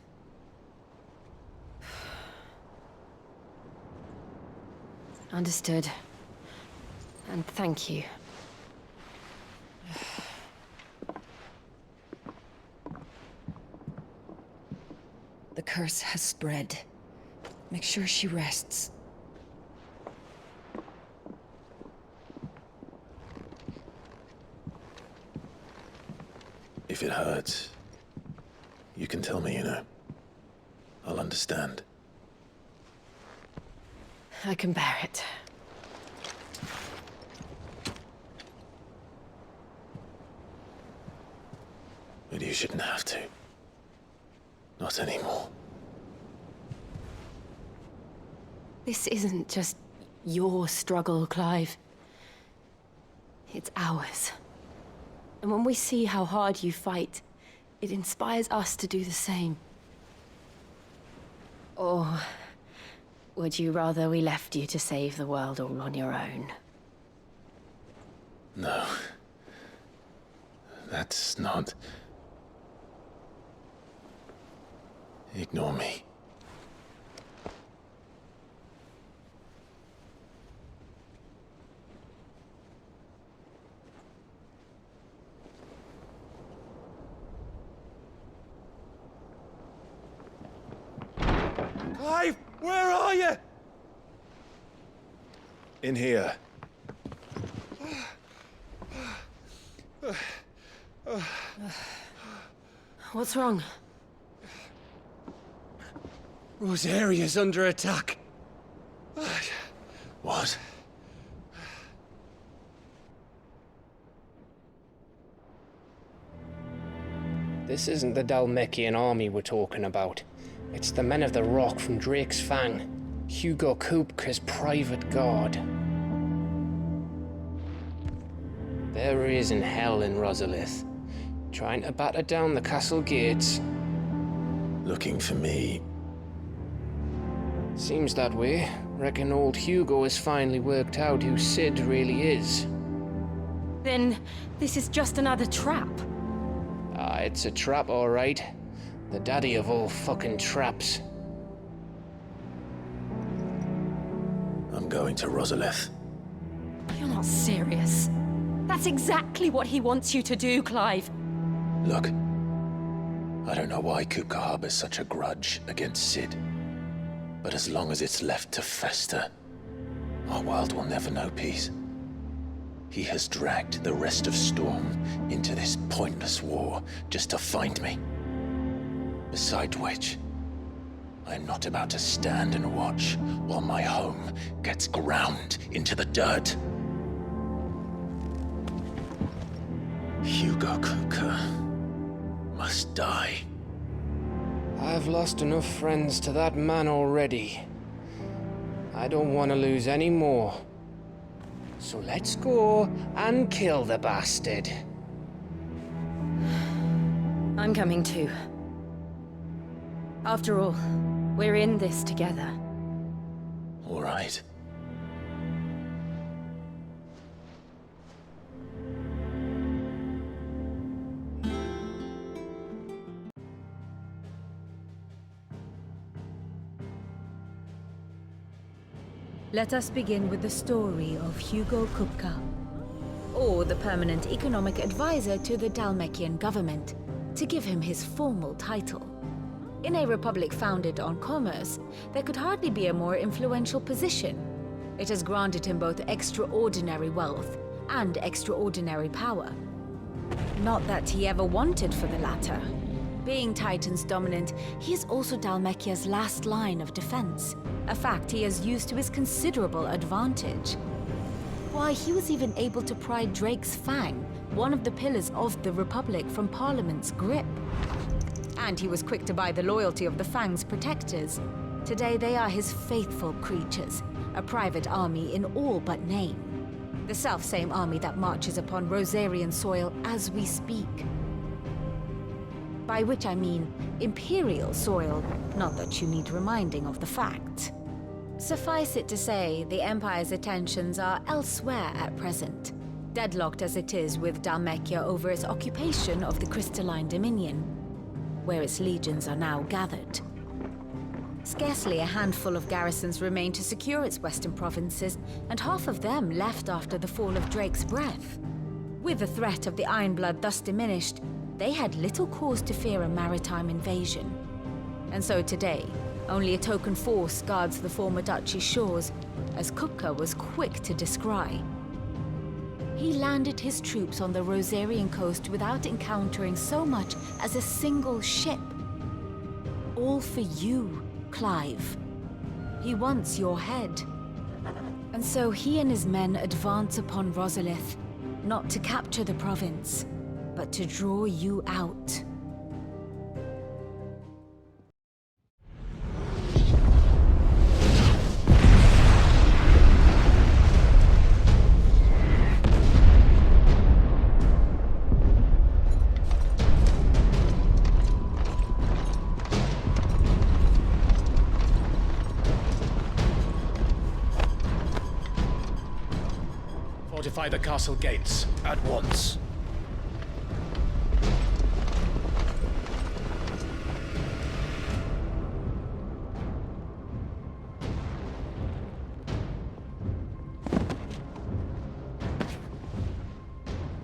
Understood. And thank you. The curse has spread. Make sure she rests. If it hurts, you can tell me, you know. I'll understand. I can bear it. But you shouldn't have to. Not anymore. This isn't just your struggle, Clive. It's ours. And when we see how hard you fight, it inspires us to do the same. Or would you rather we left you to save the world all on your own? No. That's not... Ignore me. Clive, where are you? In here. What's wrong? Rosaria's under attack. What? This isn't the Dalmekian army we're talking about. It's the men of the Rock from Drake's Fang. Hugo Kupka's private guard. There he is in hell in Rosalith, trying to batter down the castle gates. Looking for me. Seems that way. Reckon old Hugo has finally worked out who Sid really is. Then this is just another trap. Ah, it's a trap, all right. The daddy of all fucking traps. I'm going to Rosalith. You're not serious. That's exactly what he wants you to do, Clive. Look, I don't know why Kupka harbors such a grudge against Sid. But as long as it's left to fester, our world will never know peace. He has dragged the rest of Storm into this pointless war just to find me. Besides which, I'm not about to stand and watch while my home gets ground into the dirt. Hugo Kupka must die. I've lost enough friends to that man already. I don't want to lose any more. So let's go and kill the bastard. I'm coming too. After all, we're in this together. All right. Let us begin with the story of Hugo Kupka, or the permanent economic advisor to the Dhalmekian government, to give him his formal title. In a republic founded on commerce, there could hardly be a more influential position. It has granted him both extraordinary wealth and extraordinary power. Not that he ever wanted for the latter. Being Titan's dominant, he is also Dhalmekia's last line of defense, a fact he has used to his considerable advantage. Why, he was even able to pry Drake's Fang, one of the pillars of the Republic, from Parliament's grip. And he was quick to buy the loyalty of the Fang's protectors. Today they are his faithful creatures, a private army in all but name. The self-same army that marches upon Rosarian soil as we speak. By which I mean Imperial soil, not that you need reminding of the fact. Suffice it to say, the Empire's attentions are elsewhere at present, deadlocked as it is with Dhalmekia over its occupation of the Crystalline Dominion, where its legions are now gathered. Scarcely a handful of garrisons remain to secure its western provinces, and half of them left after the fall of Drake's Breath. With the threat of the Ironblood thus diminished, they had little cause to fear a maritime invasion. And so today, only a token force guards the former duchy's shores, as Kupka was quick to descry. He landed his troops on the Rosarian coast without encountering so much as a single ship. All for you, Clive. He wants your head. And so he and his men advance upon Rosalith, not to capture the province, but to draw you out. Fortify the castle gates, at once.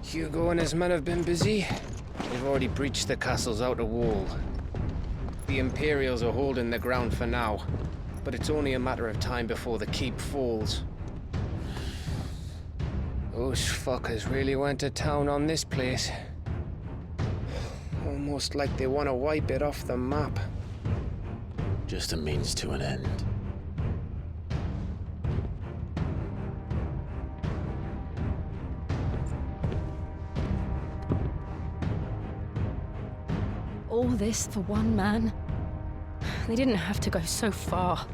Hugo and his men have been busy. They've already breached the castle's outer wall. The Imperials are holding the ground for now, but it's only a matter of time before the keep falls. Those fuckers really went to town on this place. Almost like they want to wipe it off the map. Just a means to an end. All this for one man? They didn't have to go so far.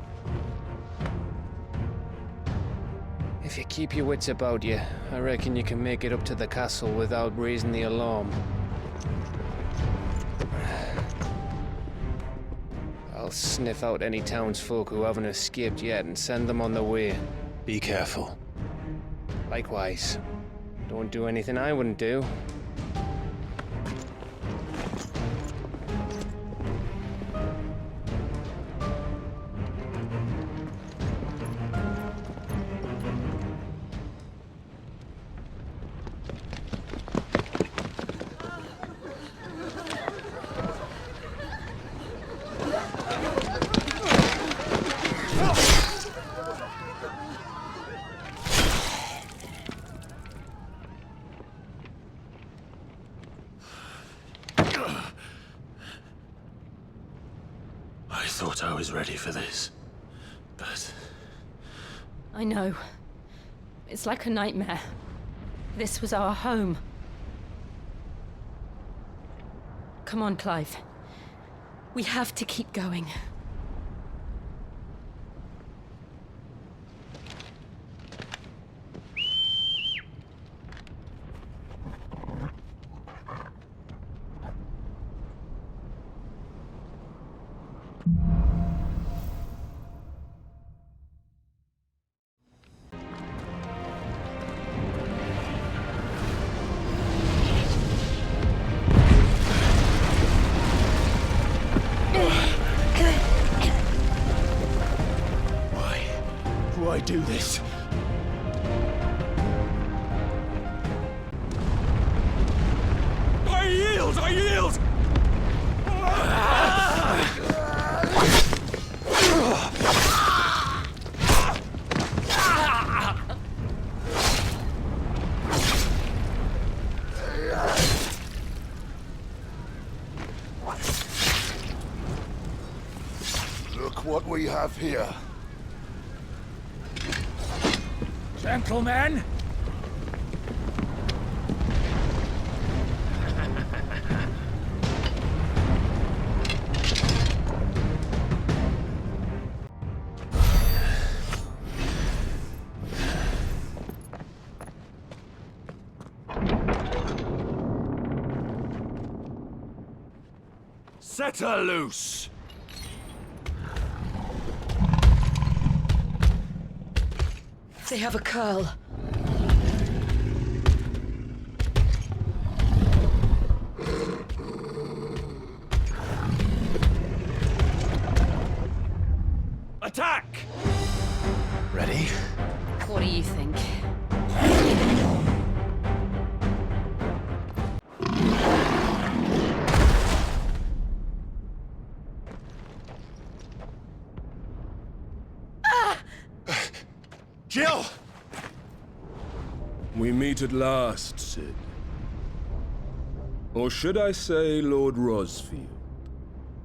If you keep your wits about you, I reckon you can make it up to the castle without raising the alarm. I'll sniff out any townsfolk who haven't escaped yet and send them on their way. Be careful. Likewise. Don't do anything I wouldn't do. I thought I was ready for this, but... I know. It's like a nightmare. This was our home. Come on, Clive. We have to keep going. do this. I yield! I yield! Look what we have here. Gentlemen! Set her loose! They have a curl. Attack! Ready? What do you think? Jill! We meet at last, Sid. Or should I say, Lord Rosefield?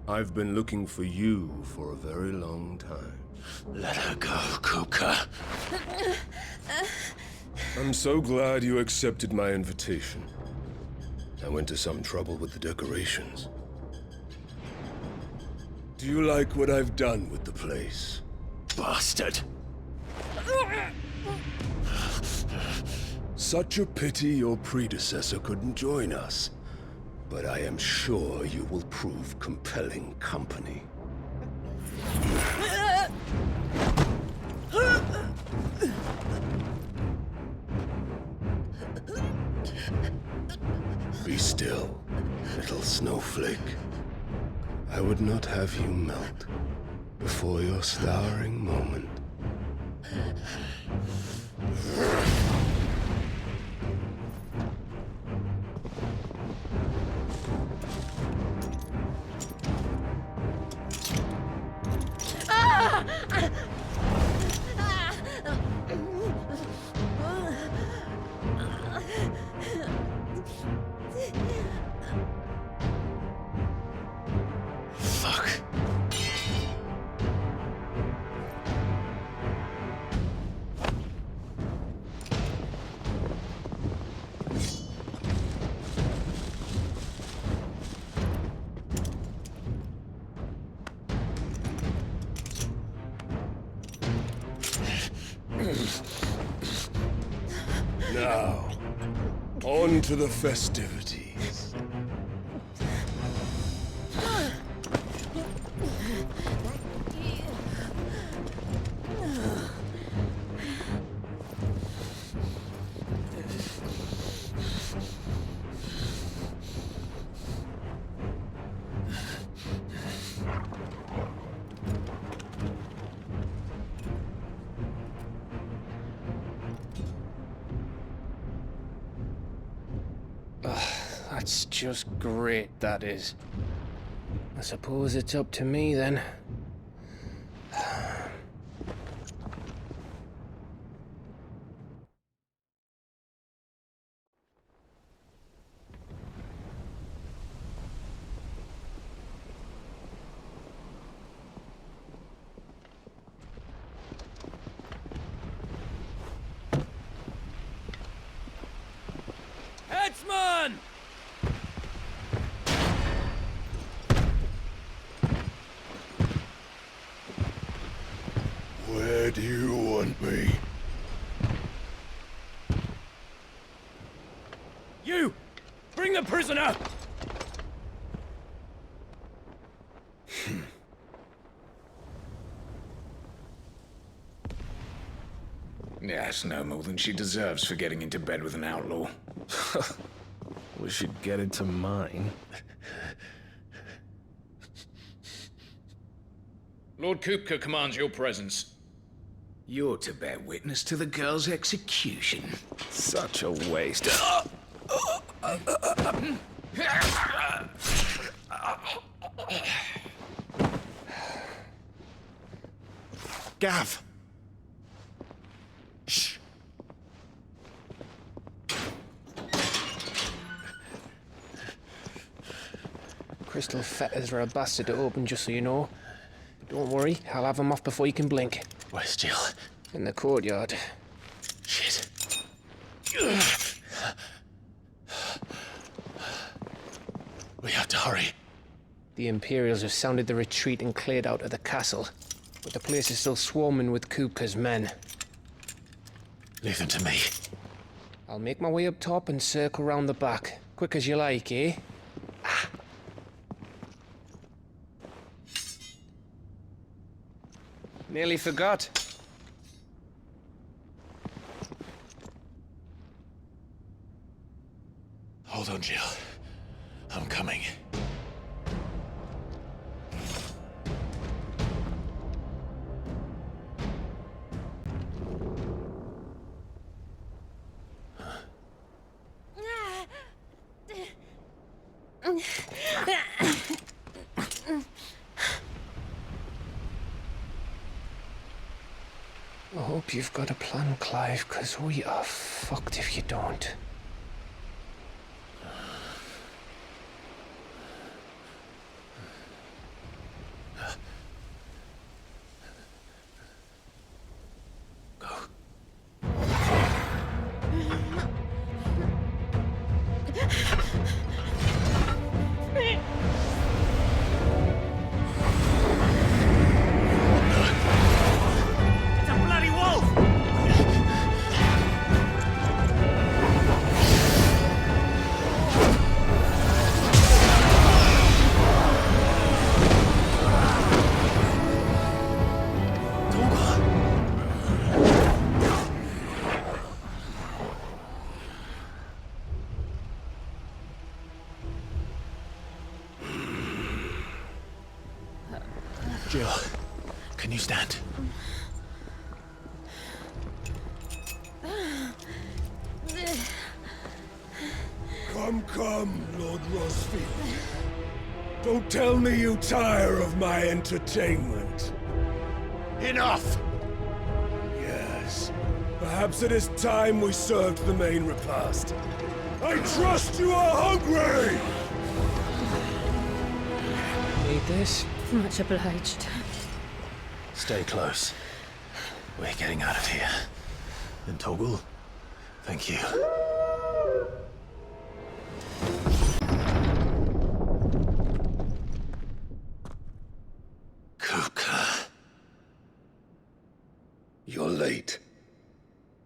I've been looking for you for a very long time. Let her go, Kupka. I'm so glad you accepted my invitation. I went to some trouble with the decorations. Do you like what I've done with the place? Bastard! Such a pity your predecessor couldn't join us. But I am sure you will prove compelling company. Be still, little snowflake. I would not have you melt before your starring moment. Fuck. Now, on to the festivities. That's just great, that is. I suppose it's up to me then. Headsman! Where do you want me? You! Bring the prisoner! Yes, no more than she deserves for getting into bed with an outlaw. We should get into mine. Lord Kupka commands your presence. You're to bear witness to the girl's execution. Such a waste. Gav! Shh! Crystal fetters are a bastard to open, just so you know. But don't worry, I'll have them off before you can blink. Where's Jill? In the courtyard. Shit. We have to hurry. The Imperials have sounded the retreat and cleared out of the castle. But the place is still swarming with Kupka's men. Leave them to me. I'll make my way up top and circle round the back. Quick as you like, eh? Nearly forgot. Hold on, Jill. I'm coming. I hope you've got a plan, Clive, because we are fucked if you don't. Jill, can you stand? Come, Lord Rosefield. Don't tell me you tire of my entertainment. Enough! Yes. Perhaps it is time we served the main repast. I trust you are hungry! Need this? Much obliged. Stay close. We're getting out of here. And Toggle, thank you. Kupka. You're late.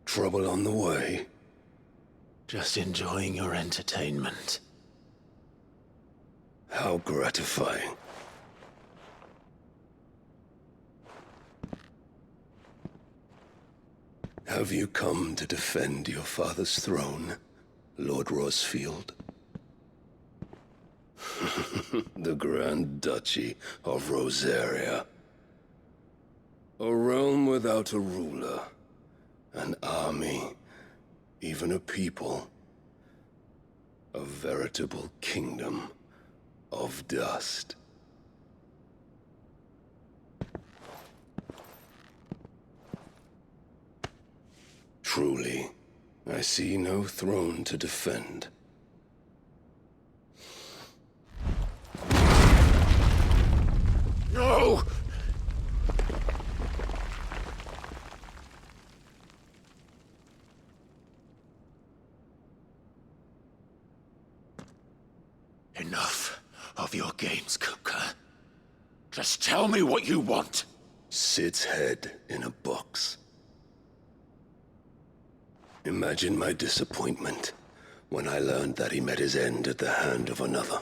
Trouble on the way. Just enjoying your entertainment. How gratifying. Have you come to defend your father's throne, Lord Rosefield? The Grand Duchy of Rosaria. A realm without a ruler, an army, even a people. A veritable kingdom of dust. Truly, I see no throne to defend. No! Enough of your games, Kupka. Just tell me what you want. Sid's head in a box. Imagine my disappointment when I learned that he met his end at the hand of another.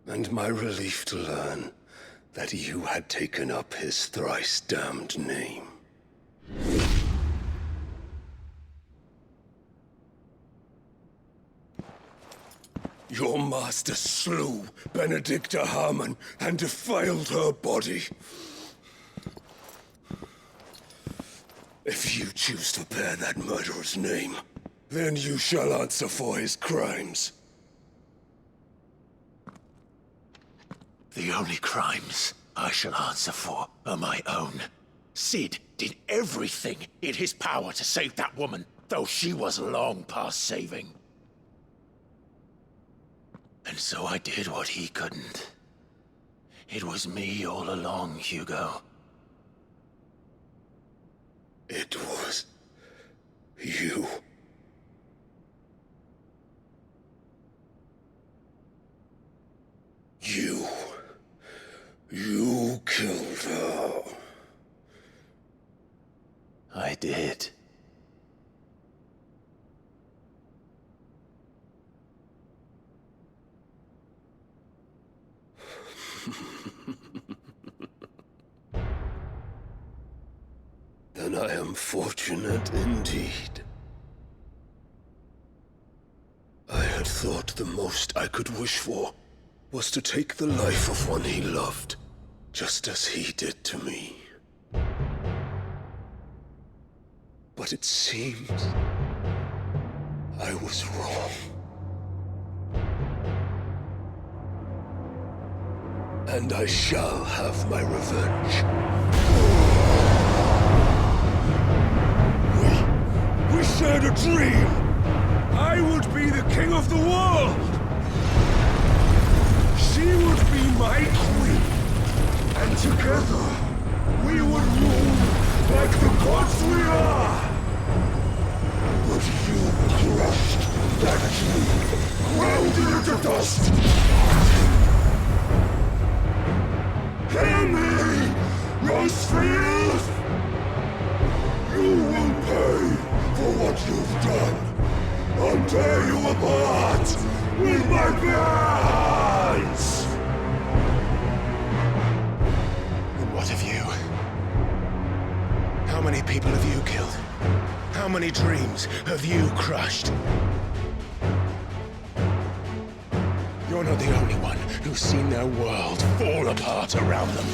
And my relief to learn that you had taken up his thrice-damned name. Your master slew Benedicta Harmon and defiled her body. If you choose to bear that murderer's name, then you shall answer for his crimes. The only crimes I shall answer for are my own. Sid did everything in his power to save that woman, though she was long past saving. And so I did what he couldn't. It was me all along, Hugo. It was you. You killed her. I did. Then I am fortunate indeed. I had thought the most I could wish for was to take the life of one he loved, just as he did to me. But it seems I was wrong. And I shall have my revenge. We shared a dream! I would be the king of the world! She would be my queen! And together, we would rule like the gods we are! But you crushed that dream, ground it into dust! Hear me, Rosefield! You will pay for what you've done. I'll tear you apart with my bare hands! And what of you? How many people have you killed? How many dreams have you crushed? You're not the only one who's seen their world fall apart around them.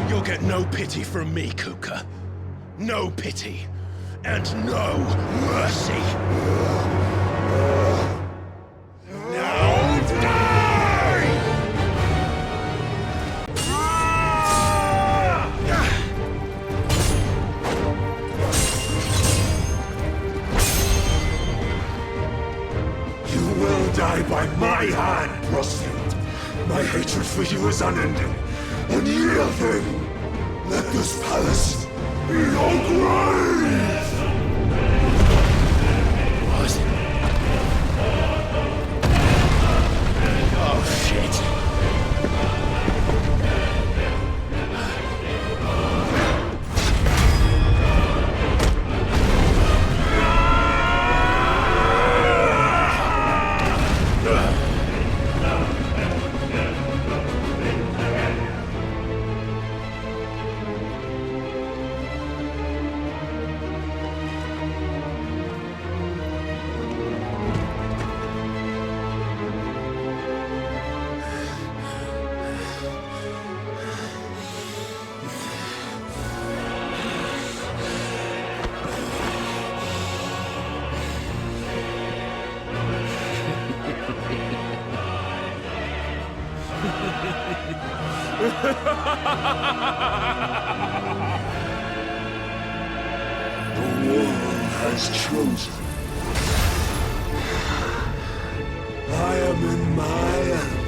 You'll get no pity from me, Kuka. No pity. And no mercy. Now die! You will die by my hand, Rosefield. My hatred for you is unending. Unyielding. Let this palace be your grave! What? Oh, shit. The world has chosen. I am in my element.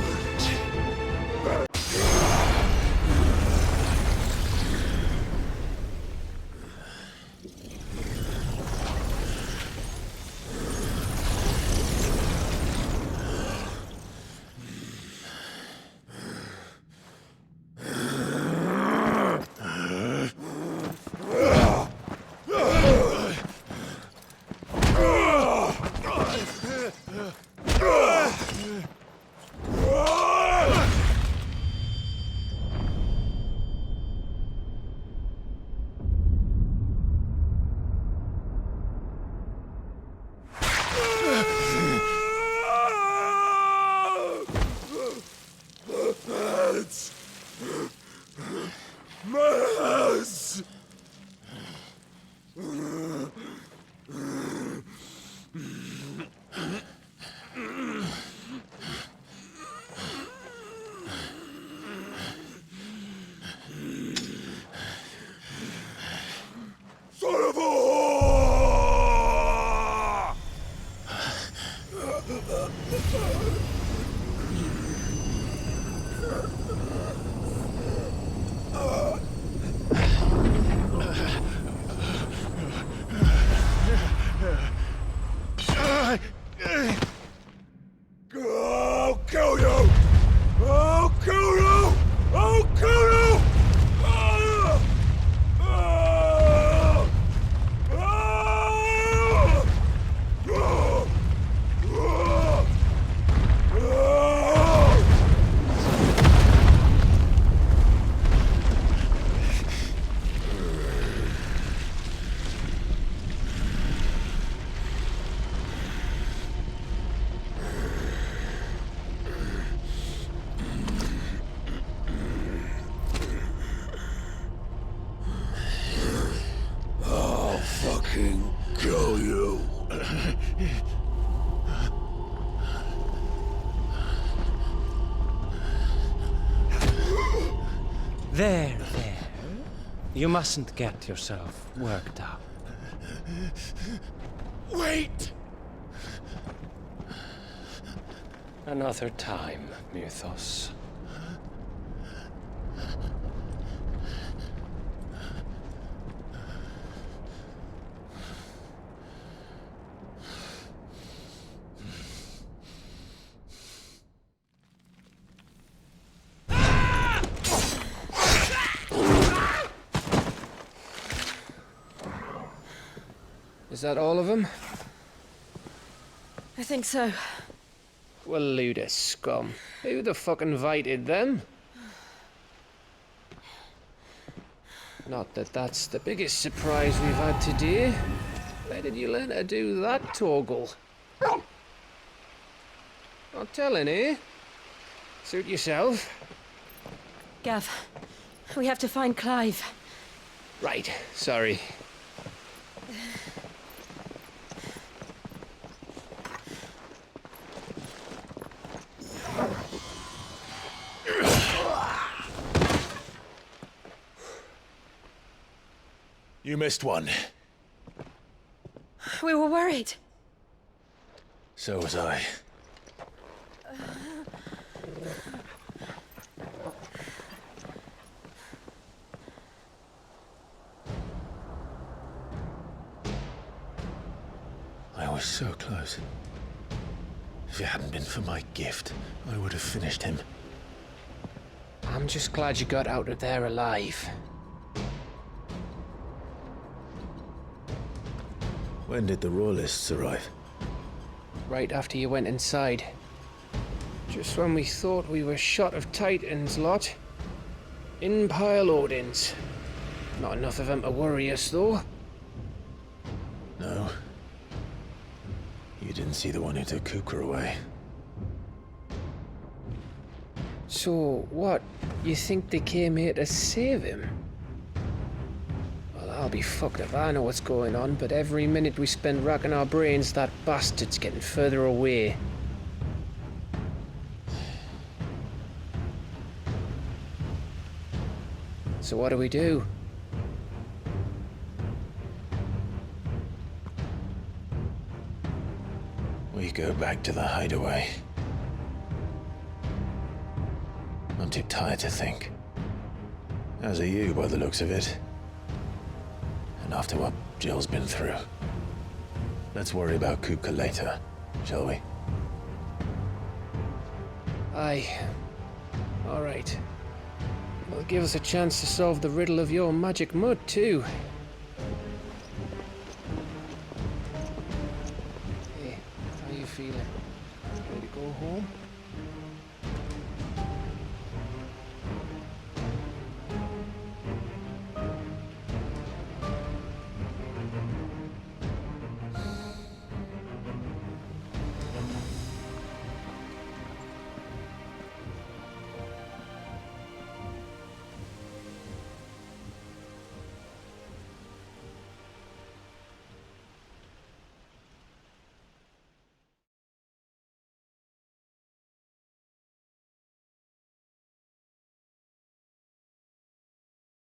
I'll kill you! I'll kill you! I'll kill you! Ah! Ah! Ah! Ah! Ah! Ah! I'll fucking kill you. There. You mustn't get yourself worked up. Wait! Another time, Mythos. Is that all of them? I think so. Well, load of scum. Who the fuck invited them? Not that that's the biggest surprise we've had today. Where did you learn to do that, Torgal? Not telling, eh? Suit yourself. Gav, we have to find Clive. Right, sorry. You missed one. We were worried. So was I. I was so close. If it hadn't been for my gift, I would have finished him. I'm just glad you got out of there alive. When did the Royalists arrive? Right after you went inside. Just when we thought we were shot of Titans, lot. In pile Odins. Not enough of them to worry us, though. No. You didn't see the one who took Kukra away. So, what? You think they came here to save him? Well, I'll be fucked if I know what's going on, but every minute we spend racking our brains, that bastard's getting further away. So what do we do? We go back to the hideaway. I'm too tired to think. As are you, by the looks of it. And after what Jill's been through. Let's worry about Kupka later, shall we? Aye. All right. Well, give us a chance to solve the riddle of your magic mud, too. Hey, how you feeling? Ready to go home?